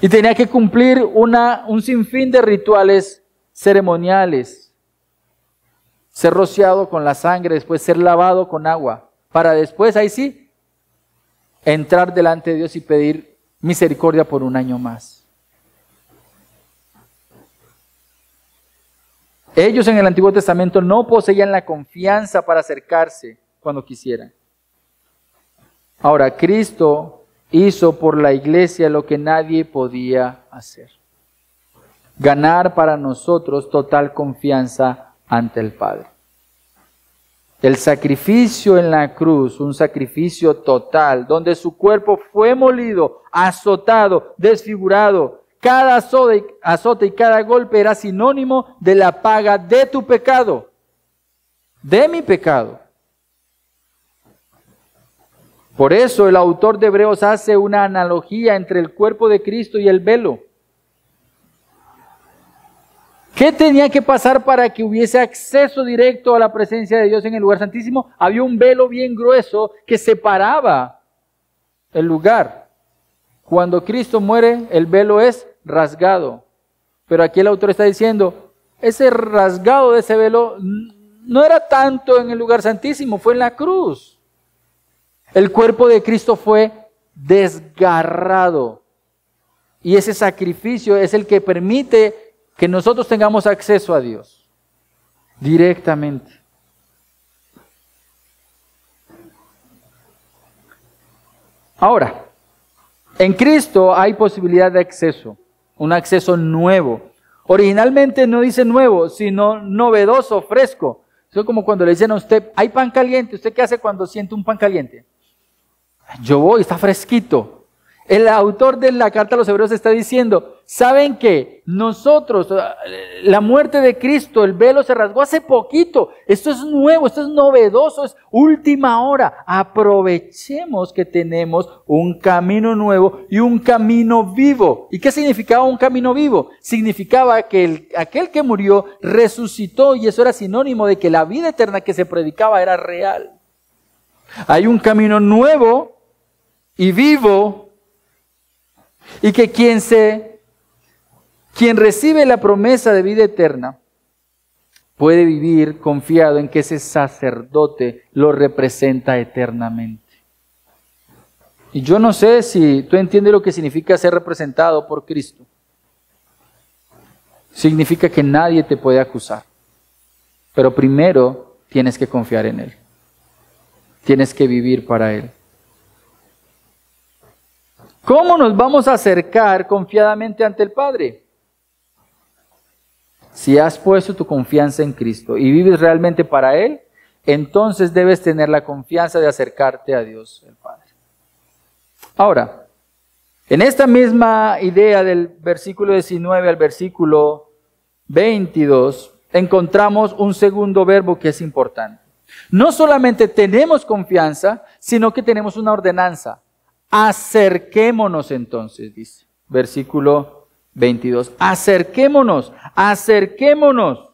Y tenía que cumplir un sinfín de rituales ceremoniales. Ser rociado con la sangre, después ser lavado con agua, para después, ahí sí, entrar delante de Dios y pedir misericordia por un año más. Ellos en el Antiguo Testamento no poseían la confianza para acercarse cuando quisieran. Ahora, Cristo hizo por la iglesia lo que nadie podía hacer. Ganar para nosotros total confianza ante el Padre. El sacrificio en la cruz, un sacrificio total, donde su cuerpo fue molido, azotado, desfigurado. Cada azote y cada golpe era sinónimo de la paga de tu pecado, de mi pecado. Por eso el autor de Hebreos hace una analogía entre el cuerpo de Cristo y el velo. ¿Qué tenía que pasar para que hubiese acceso directo a la presencia de Dios en el lugar santísimo? Había un velo bien grueso que separaba el lugar. Cuando Cristo muere, el velo es rasgado. Pero aquí el autor está diciendo, ese rasgado de ese velo no era tanto en el lugar santísimo, fue en la cruz. El cuerpo de Cristo fue desgarrado. Y ese sacrificio es el que permite que nosotros tengamos acceso a Dios directamente. Ahora, en Cristo hay posibilidad de acceso, un acceso nuevo. Originalmente no dice nuevo, sino novedoso, fresco. Eso es como cuando le dicen a usted, hay pan caliente. ¿Usted qué hace cuando siente un pan caliente? Yo voy, está fresquito. El autor de la carta a los Hebreos está diciendo, ¿saben qué? Nosotros, la muerte de Cristo, el velo se rasgó hace poquito. Esto es nuevo, esto es novedoso, es última hora. Aprovechemos que tenemos un camino nuevo y un camino vivo. ¿Y qué significaba un camino vivo? Significaba que aquel que murió resucitó, y eso era sinónimo de que la vida eterna que se predicaba era real. Hay un camino nuevo y vivo, y que quien recibe la promesa de vida eterna puede vivir confiado en que ese sacerdote lo representa eternamente. Y yo no sé si tú entiendes lo que significa ser representado por Cristo. Significa que nadie te puede acusar. Pero primero tienes que confiar en Él. Tienes que vivir para Él. ¿Cómo nos vamos a acercar confiadamente ante el Padre? Si has puesto tu confianza en Cristo y vives realmente para Él, entonces debes tener la confianza de acercarte a Dios, el Padre. Ahora, en esta misma idea del versículo 19 al versículo 22, encontramos un segundo verbo que es importante. No solamente tenemos confianza, sino que tenemos una ordenanza. Acerquémonos entonces, dice, versículo 22. Acerquémonos, acerquémonos.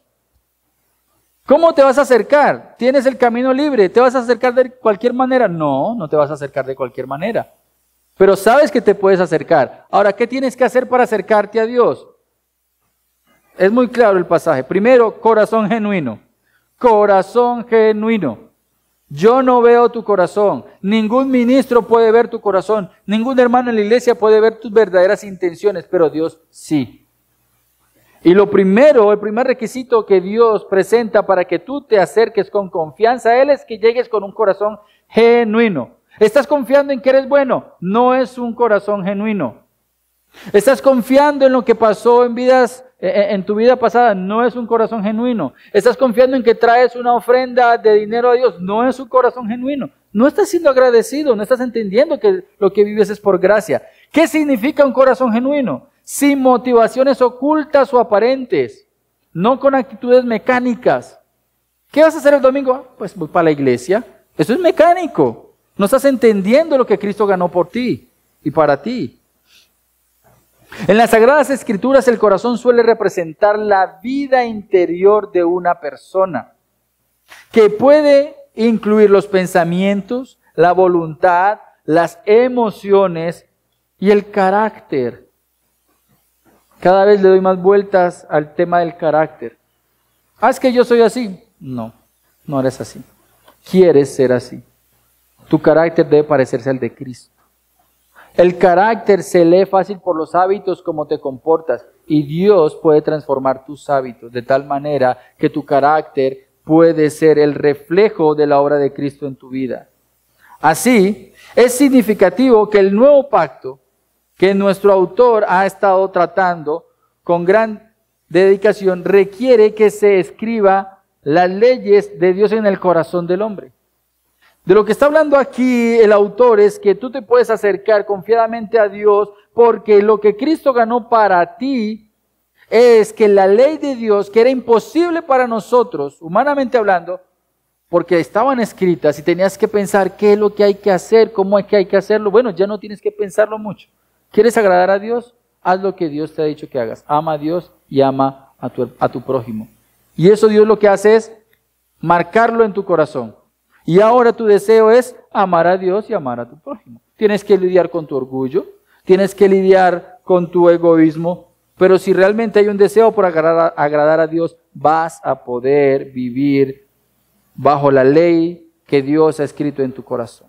¿Cómo te vas a acercar? ¿Tienes el camino libre? ¿Te vas a acercar de cualquier manera? No, no te vas a acercar de cualquier manera. Pero sabes que te puedes acercar. Ahora, ¿qué tienes que hacer para acercarte a Dios? Es muy claro el pasaje. Primero, corazón genuino. Corazón genuino. Yo no veo tu corazón. Ningún ministro puede ver tu corazón. Ningún hermano en la iglesia puede ver tus verdaderas intenciones, pero Dios sí. Y el primer requisito que Dios presenta para que tú te acerques con confianza a Él es que llegues con un corazón genuino. ¿Estás confiando en que eres bueno? No es un corazón genuino. ¿Estás confiando en lo que pasó en tu vida pasada? No es un corazón genuino. ¿Estás confiando en que traes una ofrenda de dinero a Dios? No es un corazón genuino. No estás siendo agradecido, no estás entendiendo que lo que vives es por gracia. ¿Qué significa un corazón genuino? Sin motivaciones ocultas o aparentes, no con actitudes mecánicas. ¿Qué vas a hacer el domingo? Pues voy para la iglesia. Eso es mecánico. No estás entendiendo lo que Cristo ganó por ti y para ti. En las Sagradas Escrituras el corazón suele representar la vida interior de una persona, que puede incluir los pensamientos, la voluntad, las emociones y el carácter. Cada vez le doy más vueltas al tema del carácter. ¿Es que yo soy así? No, no eres así. Quieres ser así. Tu carácter debe parecerse al de Cristo. El carácter se lee fácil por los hábitos como te comportas. y Dios puede transformar tus hábitos de tal manera que tu carácter puede ser el reflejo de la obra de Cristo en tu vida. Así, es significativo que el nuevo pacto que nuestro autor ha estado tratando con gran dedicación requiere que se escriba las leyes de Dios en el corazón del hombre. De lo que está hablando aquí el autor es que tú te puedes acercar confiadamente a Dios porque lo que Cristo ganó para ti es que la ley de Dios, que era imposible para nosotros, humanamente hablando, porque estaban escritas y tenías que pensar qué es lo que hay que hacer, cómo es que hay que hacerlo. Bueno, ya no tienes que pensarlo mucho. ¿Quieres agradar a Dios? Haz lo que Dios te ha dicho que hagas. Ama a Dios y ama a tu prójimo. Y eso Dios lo que hace es marcarlo en tu corazón. Y ahora tu deseo es amar a Dios y amar a tu prójimo. Tienes que lidiar con tu orgullo, tienes que lidiar con tu egoísmo, pero si realmente hay un deseo por agradar a Dios, vas a poder vivir bajo la ley que Dios ha escrito en tu corazón.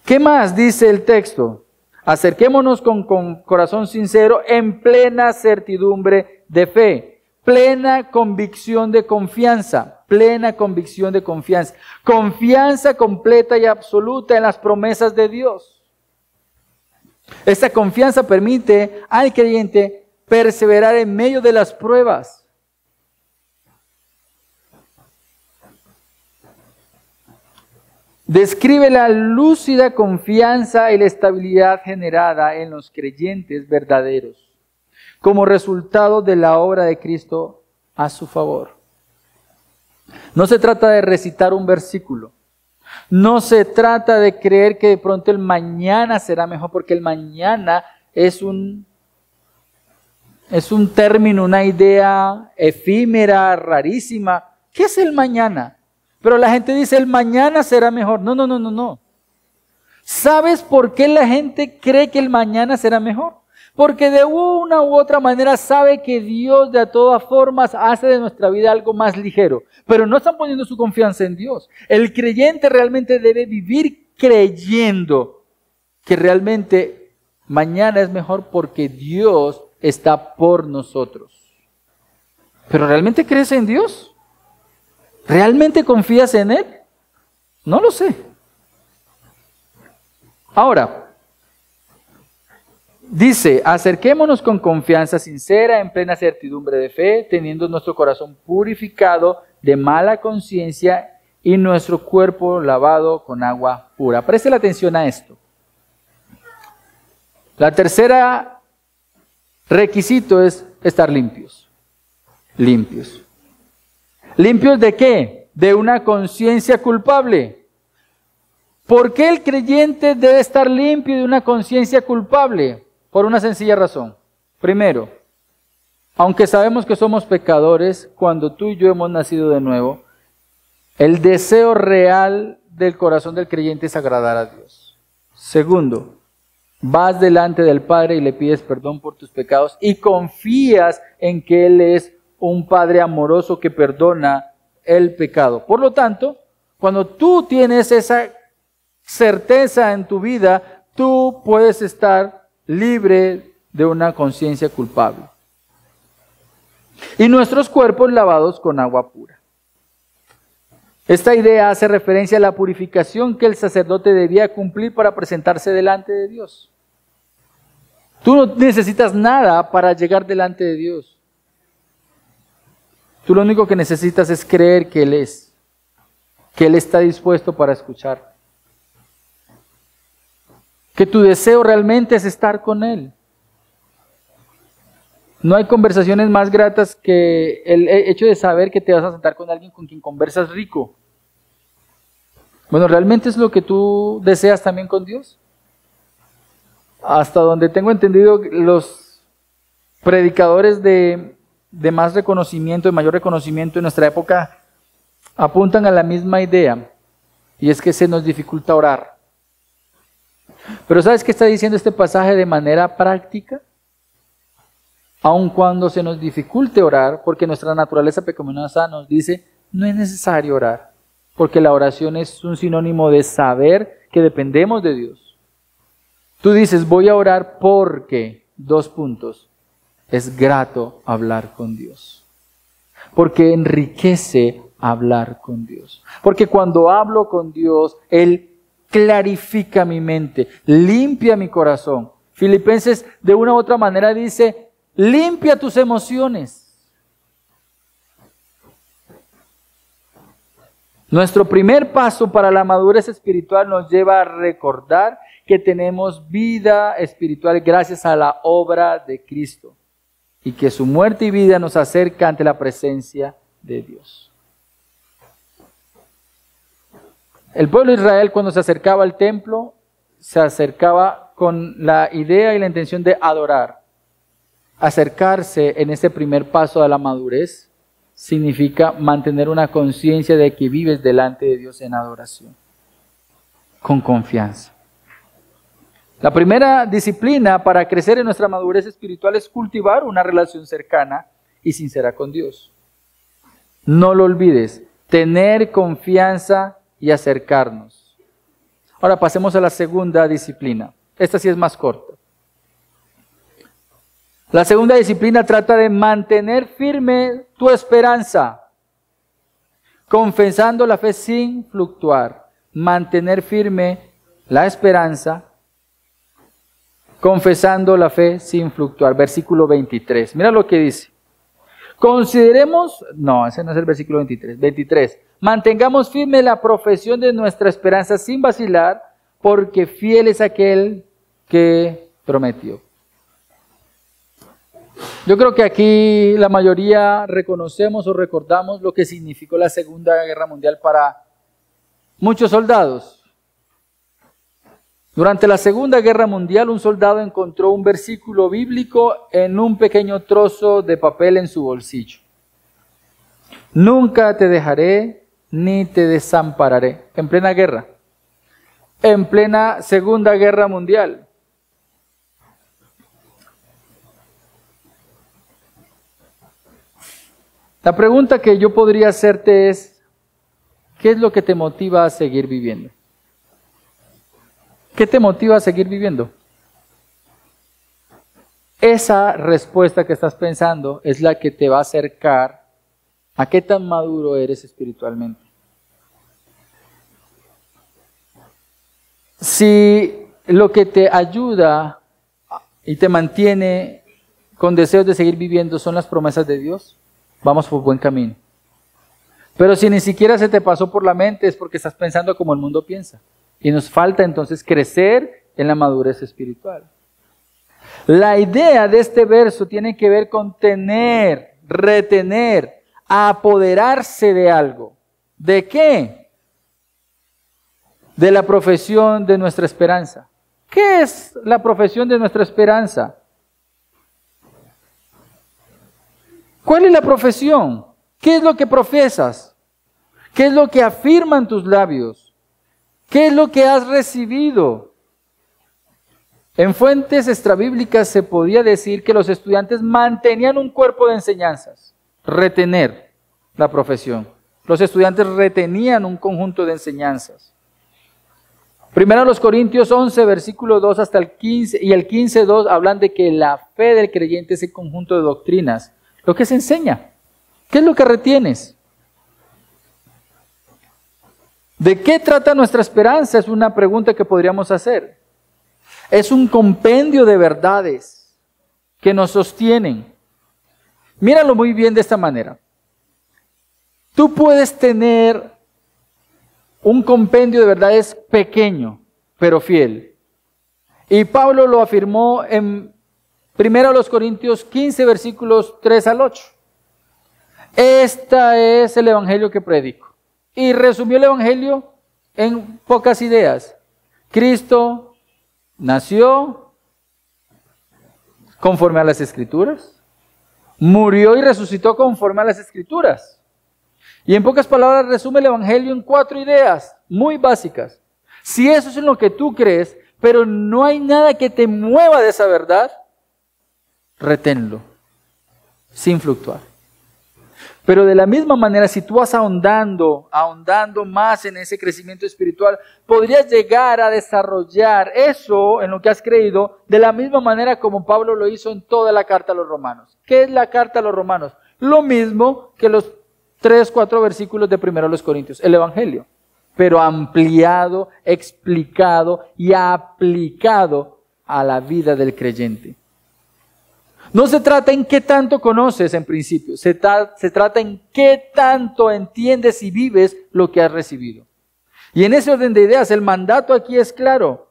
¿Qué más dice el texto? Acerquémonos con corazón sincero en plena certidumbre de fe, plena convicción de confianza, confianza completa y absoluta en las promesas de Dios. Esta confianza permite al creyente perseverar en medio de las pruebas. Describe la lúcida confianza y la estabilidad generada en los creyentes verdaderos como resultado de la obra de Cristo a su favor. No se trata de recitar un versículo. No se trata de creer que de pronto el mañana será mejor, porque el mañana es un término, una idea efímera, rarísima. ¿Qué es el mañana? Pero la gente dice, el mañana será mejor. No. ¿Sabes por qué la gente cree que el mañana será mejor? Porque de una u otra manera sabe que Dios de todas formas hace de nuestra vida algo más ligero. Pero no están poniendo su confianza en Dios. El creyente realmente debe vivir creyendo que realmente mañana es mejor porque Dios está por nosotros. ¿Pero realmente crees en Dios? ¿Realmente confías en Él? No lo sé. Ahora, dice, acerquémonos con confianza sincera, en plena certidumbre de fe, teniendo nuestro corazón purificado de mala conciencia y nuestro cuerpo lavado con agua pura. Preste la atención a esto. La tercera requisito es estar limpios. ¿Limpios de qué? De una conciencia culpable. ¿Por qué el creyente debe estar limpio de una conciencia culpable? Por una sencilla razón. Primero, aunque sabemos que somos pecadores, cuando tú y yo hemos nacido de nuevo, el deseo real del corazón del creyente es agradar a Dios. Segundo, vas delante del Padre y le pides perdón por tus pecados y confías en que Él es un Padre amoroso que perdona el pecado. Por lo tanto, cuando tú tienes esa certeza en tu vida, tú puedes estar libre de una conciencia culpable. Y nuestros cuerpos lavados con agua pura. Esta idea hace referencia a la purificación que el sacerdote debía cumplir para presentarse delante de Dios. Tú no necesitas nada para llegar delante de Dios. Tú lo único que necesitas es creer que Él es, que Él está dispuesto para escuchar. Que tu deseo realmente es estar con Él. No hay conversaciones más gratas que el hecho de saber que te vas a sentar con alguien con quien conversas rico. Bueno, ¿realmente es lo que tú deseas también con Dios? Hasta donde tengo entendido, los predicadores de más reconocimiento, de mayor reconocimiento en nuestra época, apuntan a la misma idea, y es que se nos dificulta orar. Pero ¿sabes qué está diciendo este pasaje de manera práctica? Aun cuando se nos dificulte orar, porque nuestra naturaleza pecaminosa nos dice, no es necesario orar, porque la oración es un sinónimo de saber que dependemos de Dios. Tú dices, voy a orar porque, 2 puntos. Es grato hablar con Dios. Porque enriquece hablar con Dios. Porque cuando hablo con Dios, Él clarifica mi mente, limpia mi corazón. Filipenses de una u otra manera dice, limpia tus emociones. Nuestro primer paso para la madurez espiritual nos lleva a recordar que tenemos vida espiritual gracias a la obra de Cristo y que su muerte y vida nos acerca ante la presencia de Dios. El pueblo de Israel, cuando se acercaba al templo, se acercaba con la idea y la intención de adorar. Acercarse en ese primer paso a la madurez significa mantener una conciencia de que vives delante de Dios en adoración, con confianza. La primera disciplina para crecer en nuestra madurez espiritual es cultivar una relación cercana y sincera con Dios. No lo olvides, tener confianza y acercarnos. Ahora pasemos a la segunda disciplina. Esta sí es más corta. La segunda disciplina trata de mantener firme tu esperanza, confesando la fe sin fluctuar. Mantener firme la esperanza, confesando la fe sin fluctuar. Versículo 23. Mira lo que dice. Consideremos, no, ese no es el versículo 23. 23. Mantengamos firme la profesión de nuestra esperanza sin vacilar, porque fiel es aquel que prometió. Yo creo que aquí la mayoría reconocemos o recordamos lo que significó la Segunda Guerra Mundial para muchos soldados. Durante la Segunda Guerra Mundial, un soldado encontró un versículo bíblico en un pequeño trozo de papel en su bolsillo. Nunca te dejaré ni te desampararé. En plena guerra. En plena Segunda Guerra Mundial. La pregunta que yo podría hacerte es, ¿qué es lo que te motiva a seguir viviendo? ¿Qué te motiva a seguir viviendo? Esa respuesta que estás pensando es la que te va a acercar a qué tan maduro eres espiritualmente. Si lo que te ayuda y te mantiene con deseos de seguir viviendo son las promesas de Dios, vamos por buen camino. Pero si ni siquiera se te pasó por la mente es porque estás pensando como el mundo piensa. Y nos falta entonces crecer en la madurez espiritual. La idea de este verso tiene que ver con tener, retener, apoderarse de algo. ¿De qué? De la profesión de nuestra esperanza. ¿Qué es la profesión de nuestra esperanza? ¿Cuál es la profesión? ¿Qué es lo que profesas? ¿Qué es lo que afirman tus labios? ¿Qué es lo que has recibido? En fuentes extrabíblicas se podía decir que los estudiantes mantenían un cuerpo de enseñanzas. Retener la profesión. Los estudiantes retenían un conjunto de enseñanzas. Primero los Corintios 11, versículo 2 hasta el 15, y el 15:2 hablan de que la fe del creyente es el conjunto de doctrinas. Lo que se enseña. ¿Qué es lo que retienes? ¿De qué trata nuestra esperanza? Es una pregunta que podríamos hacer. Es un compendio de verdades que nos sostienen. Míralo muy bien de esta manera. Tú puedes tener un compendio de verdades pequeño, pero fiel. Y Pablo lo afirmó en 1 Corintios 15, versículos 3 al 8. Este es el evangelio que predico. Y resumió el evangelio en pocas ideas. Cristo nació conforme a las Escrituras, murió y resucitó conforme a las Escrituras. Y en pocas palabras resume el evangelio en 4 ideas muy básicas. Si eso es en lo que tú crees, pero no hay nada que te mueva de esa verdad, reténlo, sin fluctuar. Pero de la misma manera, si tú vas ahondando más en ese crecimiento espiritual, podrías llegar a desarrollar eso en lo que has creído de la misma manera como Pablo lo hizo en toda la carta a los romanos. ¿Qué es la carta a los romanos? Lo mismo que los 3-4 versículos de 1 Corintios, el Evangelio, pero ampliado, explicado y aplicado a la vida del creyente. No se trata en qué tanto conoces en principio, se trata en qué tanto entiendes y vives lo que has recibido. Y en ese orden de ideas, el mandato aquí es claro.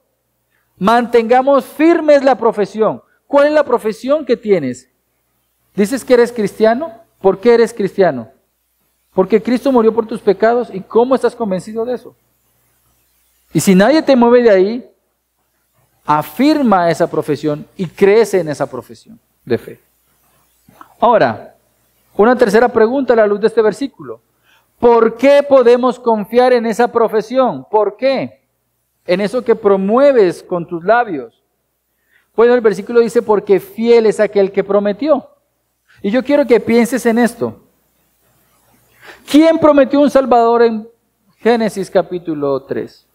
Mantengamos firmes la profesión. ¿Cuál es la profesión que tienes? ¿Dices que eres cristiano? ¿Por qué eres cristiano? Porque Cristo murió por tus pecados. ¿Y cómo estás convencido de eso? Y si nadie te mueve de ahí, afirma esa profesión y crece en esa profesión de fe. Ahora, una tercera pregunta a la luz de este versículo. ¿Por qué podemos confiar en esa profesión? ¿Por qué? En eso que promueves con tus labios. Bueno, el versículo dice, porque fiel es aquel que prometió. Y yo quiero que pienses en esto. ¿Quién prometió un Salvador en Génesis capítulo 3?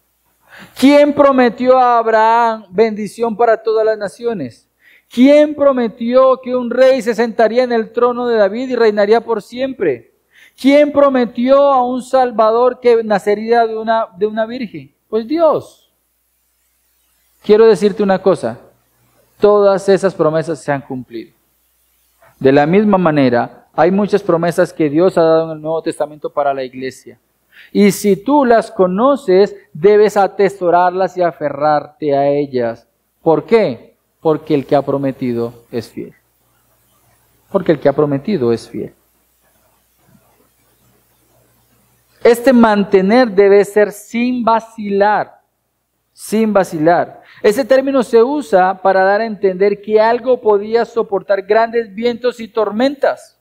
¿Quién prometió a Abraham bendición para todas las naciones? ¿Quién prometió que un rey se sentaría en el trono de David y reinaría por siempre? ¿Quién prometió a un Salvador que nacería de una virgen? Pues Dios. Quiero decirte una cosa, todas esas promesas se han cumplido. De la misma manera, hay muchas promesas que Dios ha dado en el Nuevo Testamento para la iglesia. Y si tú las conoces, debes atesorarlas y aferrarte a ellas. ¿Por qué? Porque el que ha prometido es fiel. Porque el que ha prometido es fiel. Este mantener debe ser sin vacilar. Sin vacilar. Ese término se usa para dar a entender que algo podía soportar grandes vientos y tormentas.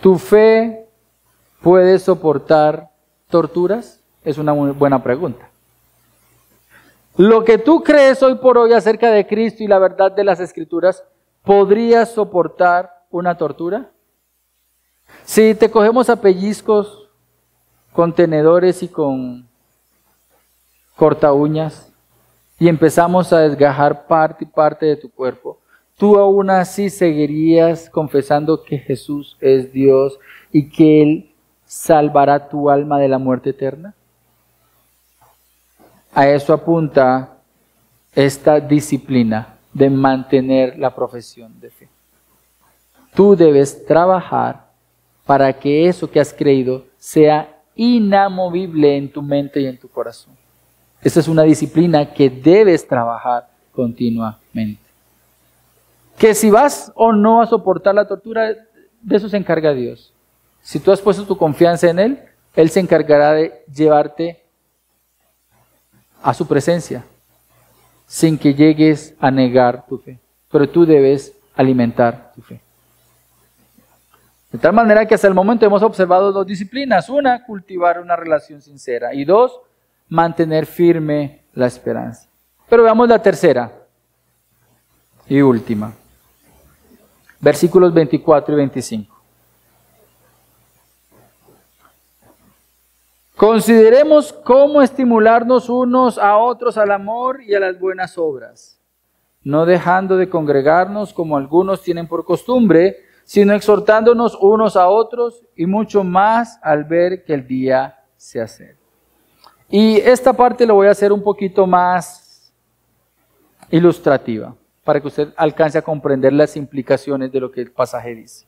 ¿Tu fe puede soportar torturas? Es una muy buena pregunta. Lo que tú crees hoy por hoy acerca de Cristo y la verdad de las Escrituras, ¿podrías soportar una tortura? Si te cogemos a pellizcos con tenedores y con corta uñas y empezamos a desgajar parte y parte de tu cuerpo, ¿tú aún así seguirías confesando que Jesús es Dios y que Él salvará tu alma de la muerte eterna? A eso apunta esta disciplina de mantener la profesión de fe. Tú debes trabajar para que eso que has creído sea inamovible en tu mente y en tu corazón. Esta es una disciplina que debes trabajar continuamente. Que si vas o no a soportar la tortura, de eso se encarga Dios. Si tú has puesto tu confianza en Él, Él se encargará de llevarte a su presencia, sin que llegues a negar tu fe. Pero tú debes alimentar tu fe. De tal manera que hasta el momento hemos observado dos disciplinas. Una, cultivar una relación sincera. Y dos, mantener firme la esperanza. Pero veamos la tercera y última. Versículos 24 y 25. Consideremos cómo estimularnos unos a otros al amor y a las buenas obras, no dejando de congregarnos como algunos tienen por costumbre, sino exhortándonos unos a otros y mucho más al ver que el día se acerca. Y esta parte lo voy a hacer un poquito más ilustrativa, para que usted alcance a comprender las implicaciones de lo que el pasaje dice.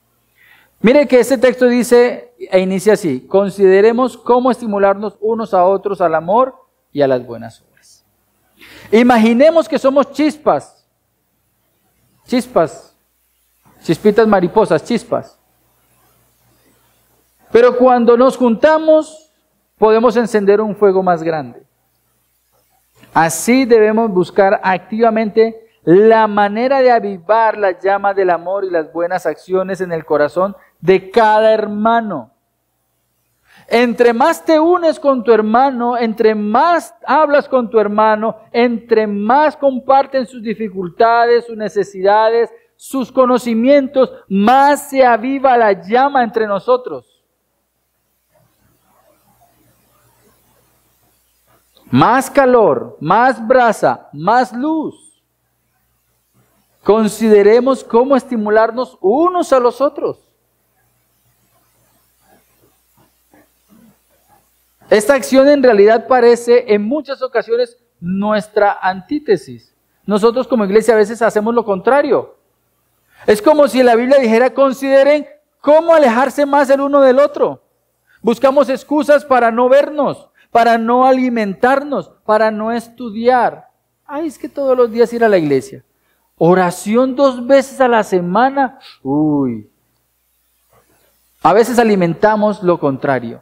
Mire que este texto dice e inicia así: consideremos cómo estimularnos unos a otros al amor y a las buenas obras. Imaginemos que somos chispas, chispitas mariposas, chispas. Pero cuando nos juntamos, podemos encender un fuego más grande. Así debemos buscar activamente la manera de avivar la llama del amor y las buenas acciones en el corazón de cada hermano. Entre más te unes con tu hermano, entre más hablas con tu hermano, entre más comparten sus dificultades, sus necesidades, sus conocimientos, más se aviva la llama entre nosotros. Más calor, más brasa, más luz. Consideremos cómo estimularnos unos a los otros. Esta acción en realidad parece en muchas ocasiones nuestra antítesis. Nosotros como iglesia a veces hacemos lo contrario. Es como si la Biblia dijera, consideren cómo alejarse más el uno del otro. Buscamos excusas para no vernos, para no alimentarnos, para no estudiar. Ay, es que todos los días ir a la iglesia. Oración 2 veces a la semana. Uy. A veces alimentamos lo contrario.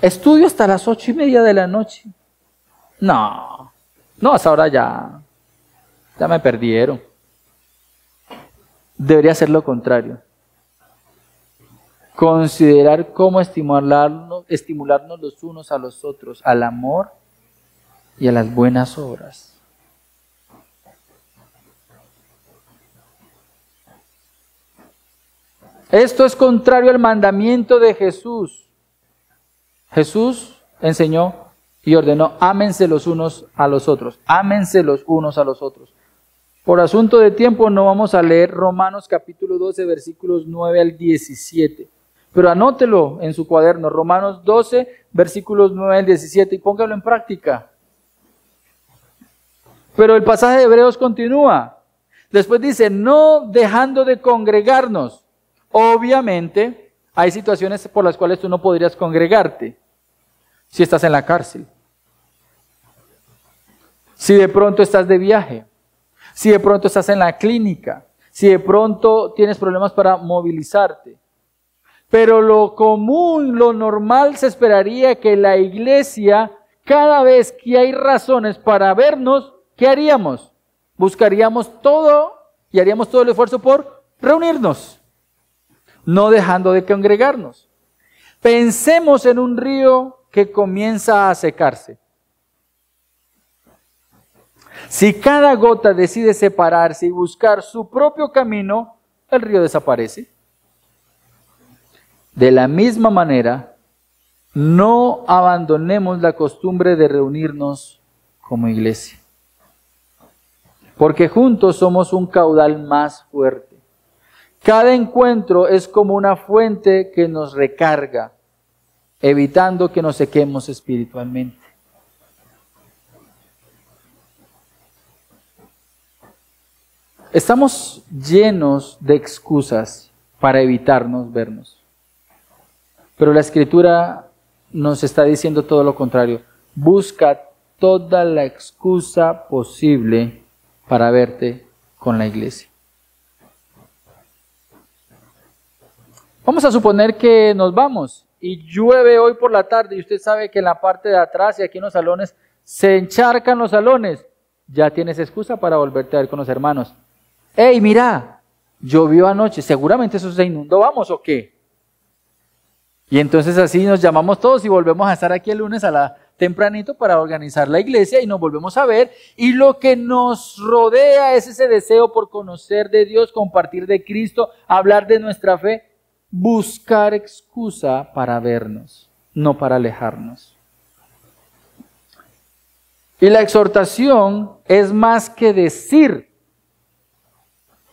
Estudio hasta las 8:30 de la noche. No, hasta ahora ya me perdieron. Debería ser lo contrario. Considerar cómo estimularnos los unos a los otros, al amor y a las buenas obras. Esto es contrario al mandamiento de Jesús. Jesús enseñó y ordenó, ámense los unos a los otros, ámense los unos a los otros. Por asunto de tiempo no vamos a leer Romanos capítulo 12, versículos 9 al 17, pero anótelo en su cuaderno, Romanos 12, versículos 9 al 17 y póngalo en práctica. Pero el pasaje de Hebreos continúa. Después dice, no dejando de congregarnos. Obviamente, hay situaciones por las cuales tú no podrías congregarte. Si estás en la cárcel, si de pronto estás de viaje, si de pronto estás en la clínica, si de pronto tienes problemas para movilizarte. Pero lo común, lo normal se esperaría que la iglesia, cada vez que hay razones para vernos, ¿qué haríamos? Buscaríamos todo y haríamos todo el esfuerzo por reunirnos, no dejando de congregarnos. Pensemos en un río que comienza a secarse. Si cada gota decide separarse y buscar su propio camino, el río desaparece. De la misma manera, no abandonemos la costumbre de reunirnos como iglesia, porque juntos somos un caudal más fuerte. Cada encuentro es como una fuente que nos recarga, evitando que nos sequemos espiritualmente. Estamos llenos de excusas para evitarnos vernos. Pero la Escritura nos está diciendo todo lo contrario. Busca toda la excusa posible para verte con la iglesia. Vamos a suponer que nos vamos y llueve hoy por la tarde y usted sabe que en la parte de atrás y aquí en los salones se encharcan los salones. Ya tienes excusa para volverte a ver con los hermanos. ¡Ey, mira! Llovió anoche, seguramente eso se inundó, ¿vamos o qué? Y entonces así nos llamamos todos y volvemos a estar aquí el lunes tempranito para organizar la iglesia y nos volvemos a ver. Y lo que nos rodea es ese deseo por conocer de Dios, compartir de Cristo, hablar de nuestra fe, buscar excusa para vernos, no para alejarnos. Y la exhortación es más que decir,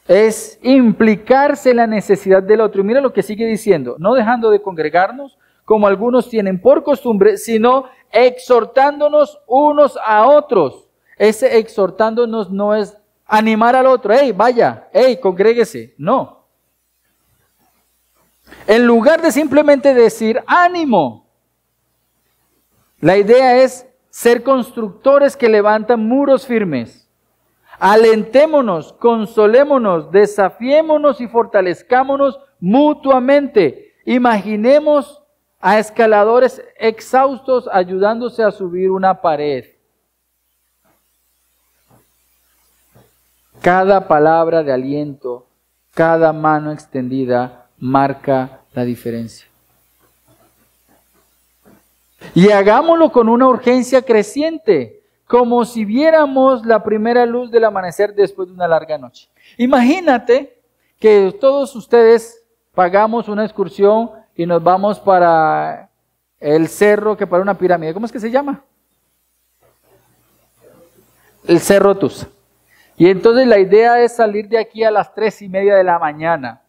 es implicarse en la necesidad del otro. Y mira lo que sigue diciendo, no dejando de congregarnos, como algunos tienen por costumbre, sino exhortándonos unos a otros. Ese exhortándonos no es animar al otro, hey, vaya, hey, congréguese, no. En lugar de simplemente decir ánimo, la idea es ser constructores que levantan muros firmes. Alentémonos, consolémonos, desafiémonos y fortalezcámonos mutuamente. Imaginemos a escaladores exhaustos ayudándose a subir una pared. Cada palabra de aliento, cada mano extendida marca la diferencia. Y hagámoslo con una urgencia creciente, como si viéramos la primera luz del amanecer después de una larga noche. Imagínate que todos ustedes pagamos una excursión y nos vamos para el cerro que para una pirámide. ¿Cómo es que se llama? El Cerro Tusa. Y entonces la idea es salir de aquí a las 3:30 de la mañana.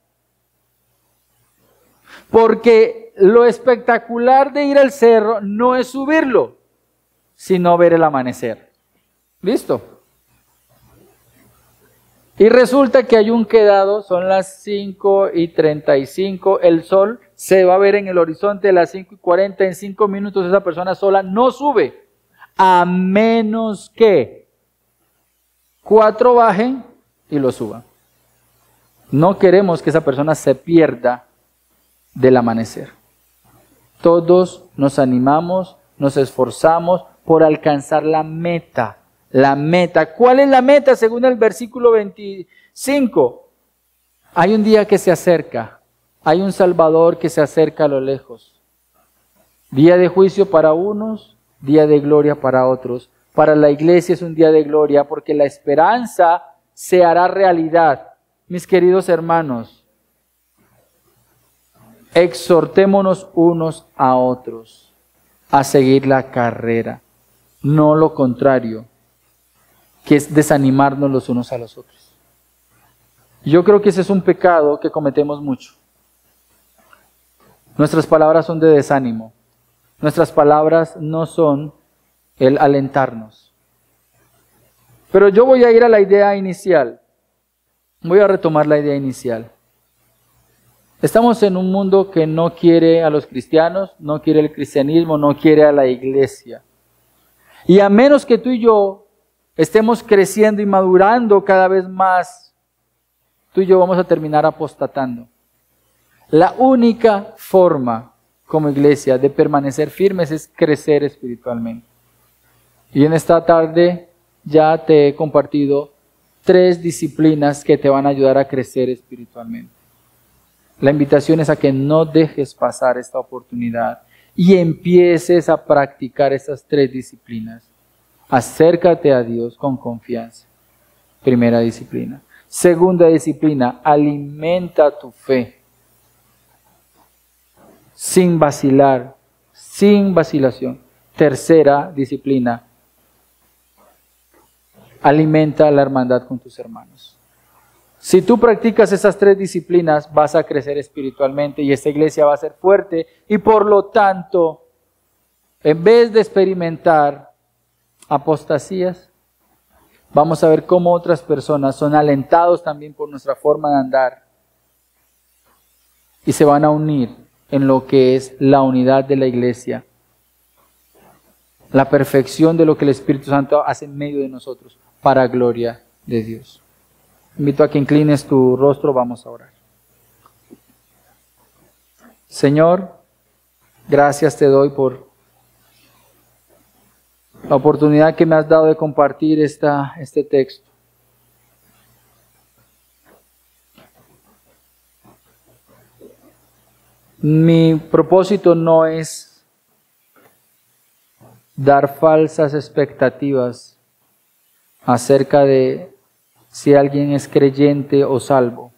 Porque lo espectacular de ir al cerro no es subirlo, sino ver el amanecer. ¿Listo? Y resulta que hay un quedado, son las 5:35, el sol se va a ver en el horizonte a las 5:40, en 5 minutos esa persona sola no sube, a menos que 4 bajen y lo suban. No queremos que esa persona se pierda del amanecer. Todos nos animamos, nos esforzamos por alcanzar la meta. La meta. ¿Cuál es la meta según el versículo 25? Hay un día que se acerca. Hay un Salvador que se acerca a lo lejos. Día de juicio para unos, día de gloria para otros. Para la iglesia es un día de gloria porque la esperanza se hará realidad. Mis queridos hermanos, exhortémonos unos a otros a seguir la carrera, no lo contrario, que es desanimarnos los unos a los otros. Yo creo que ese es un pecado que cometemos mucho. Nuestras palabras son de desánimo. Nuestras palabras no son el alentarnos. Pero yo voy a ir a la idea inicial. Voy a retomar la idea inicial. Estamos en un mundo que no quiere a los cristianos, no quiere el cristianismo, no quiere a la iglesia. Y a menos que tú y yo estemos creciendo y madurando cada vez más, tú y yo vamos a terminar apostatando. La única forma como iglesia de permanecer firmes es crecer espiritualmente. Y en esta tarde ya te he compartido 3 disciplinas que te van a ayudar a crecer espiritualmente. La invitación es a que no dejes pasar esta oportunidad y empieces a practicar estas 3 disciplinas. Acércate a Dios con confianza. Primera disciplina. Segunda disciplina, alimenta tu fe. Sin vacilar, sin vacilación. Tercera disciplina, alimenta la hermandad con tus hermanos. Si tú practicas esas 3 disciplinas, vas a crecer espiritualmente y esta iglesia va a ser fuerte y por lo tanto, en vez de experimentar apostasías, vamos a ver cómo otras personas son alentados también por nuestra forma de andar y se van a unir en lo que es la unidad de la iglesia, la perfección de lo que el Espíritu Santo hace en medio de nosotros para gloria de Dios. Invito a que inclines tu rostro, vamos a orar. Señor, gracias te doy por la oportunidad que me has dado de compartir este texto. Mi propósito no es dar falsas expectativas acerca de si alguien es creyente o salvo.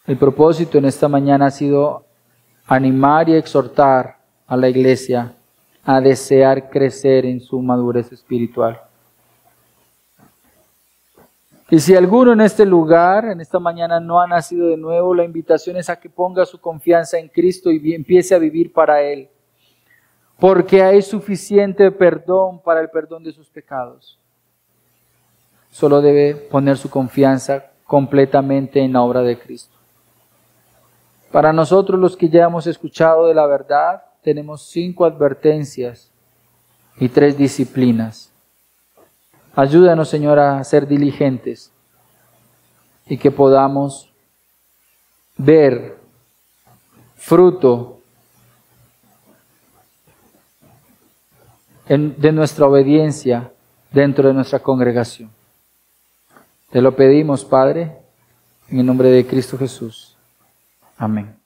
El propósito en esta mañana ha sido animar y exhortar a la iglesia a desear crecer en su madurez espiritual. Y si alguno en este lugar, en esta mañana, no ha nacido de nuevo, la invitación es a que ponga su confianza en Cristo y empiece a vivir para Él. Porque hay suficiente perdón para el perdón de sus pecados. Solo debe poner su confianza completamente en la obra de Cristo. Para nosotros los que ya hemos escuchado de la verdad, tenemos 5 advertencias y 3 disciplinas. Ayúdanos, Señor, a ser diligentes y que podamos ver fruto de nuestra obediencia dentro de nuestra congregación. Te lo pedimos, Padre, en el nombre de Cristo Jesús. Amén.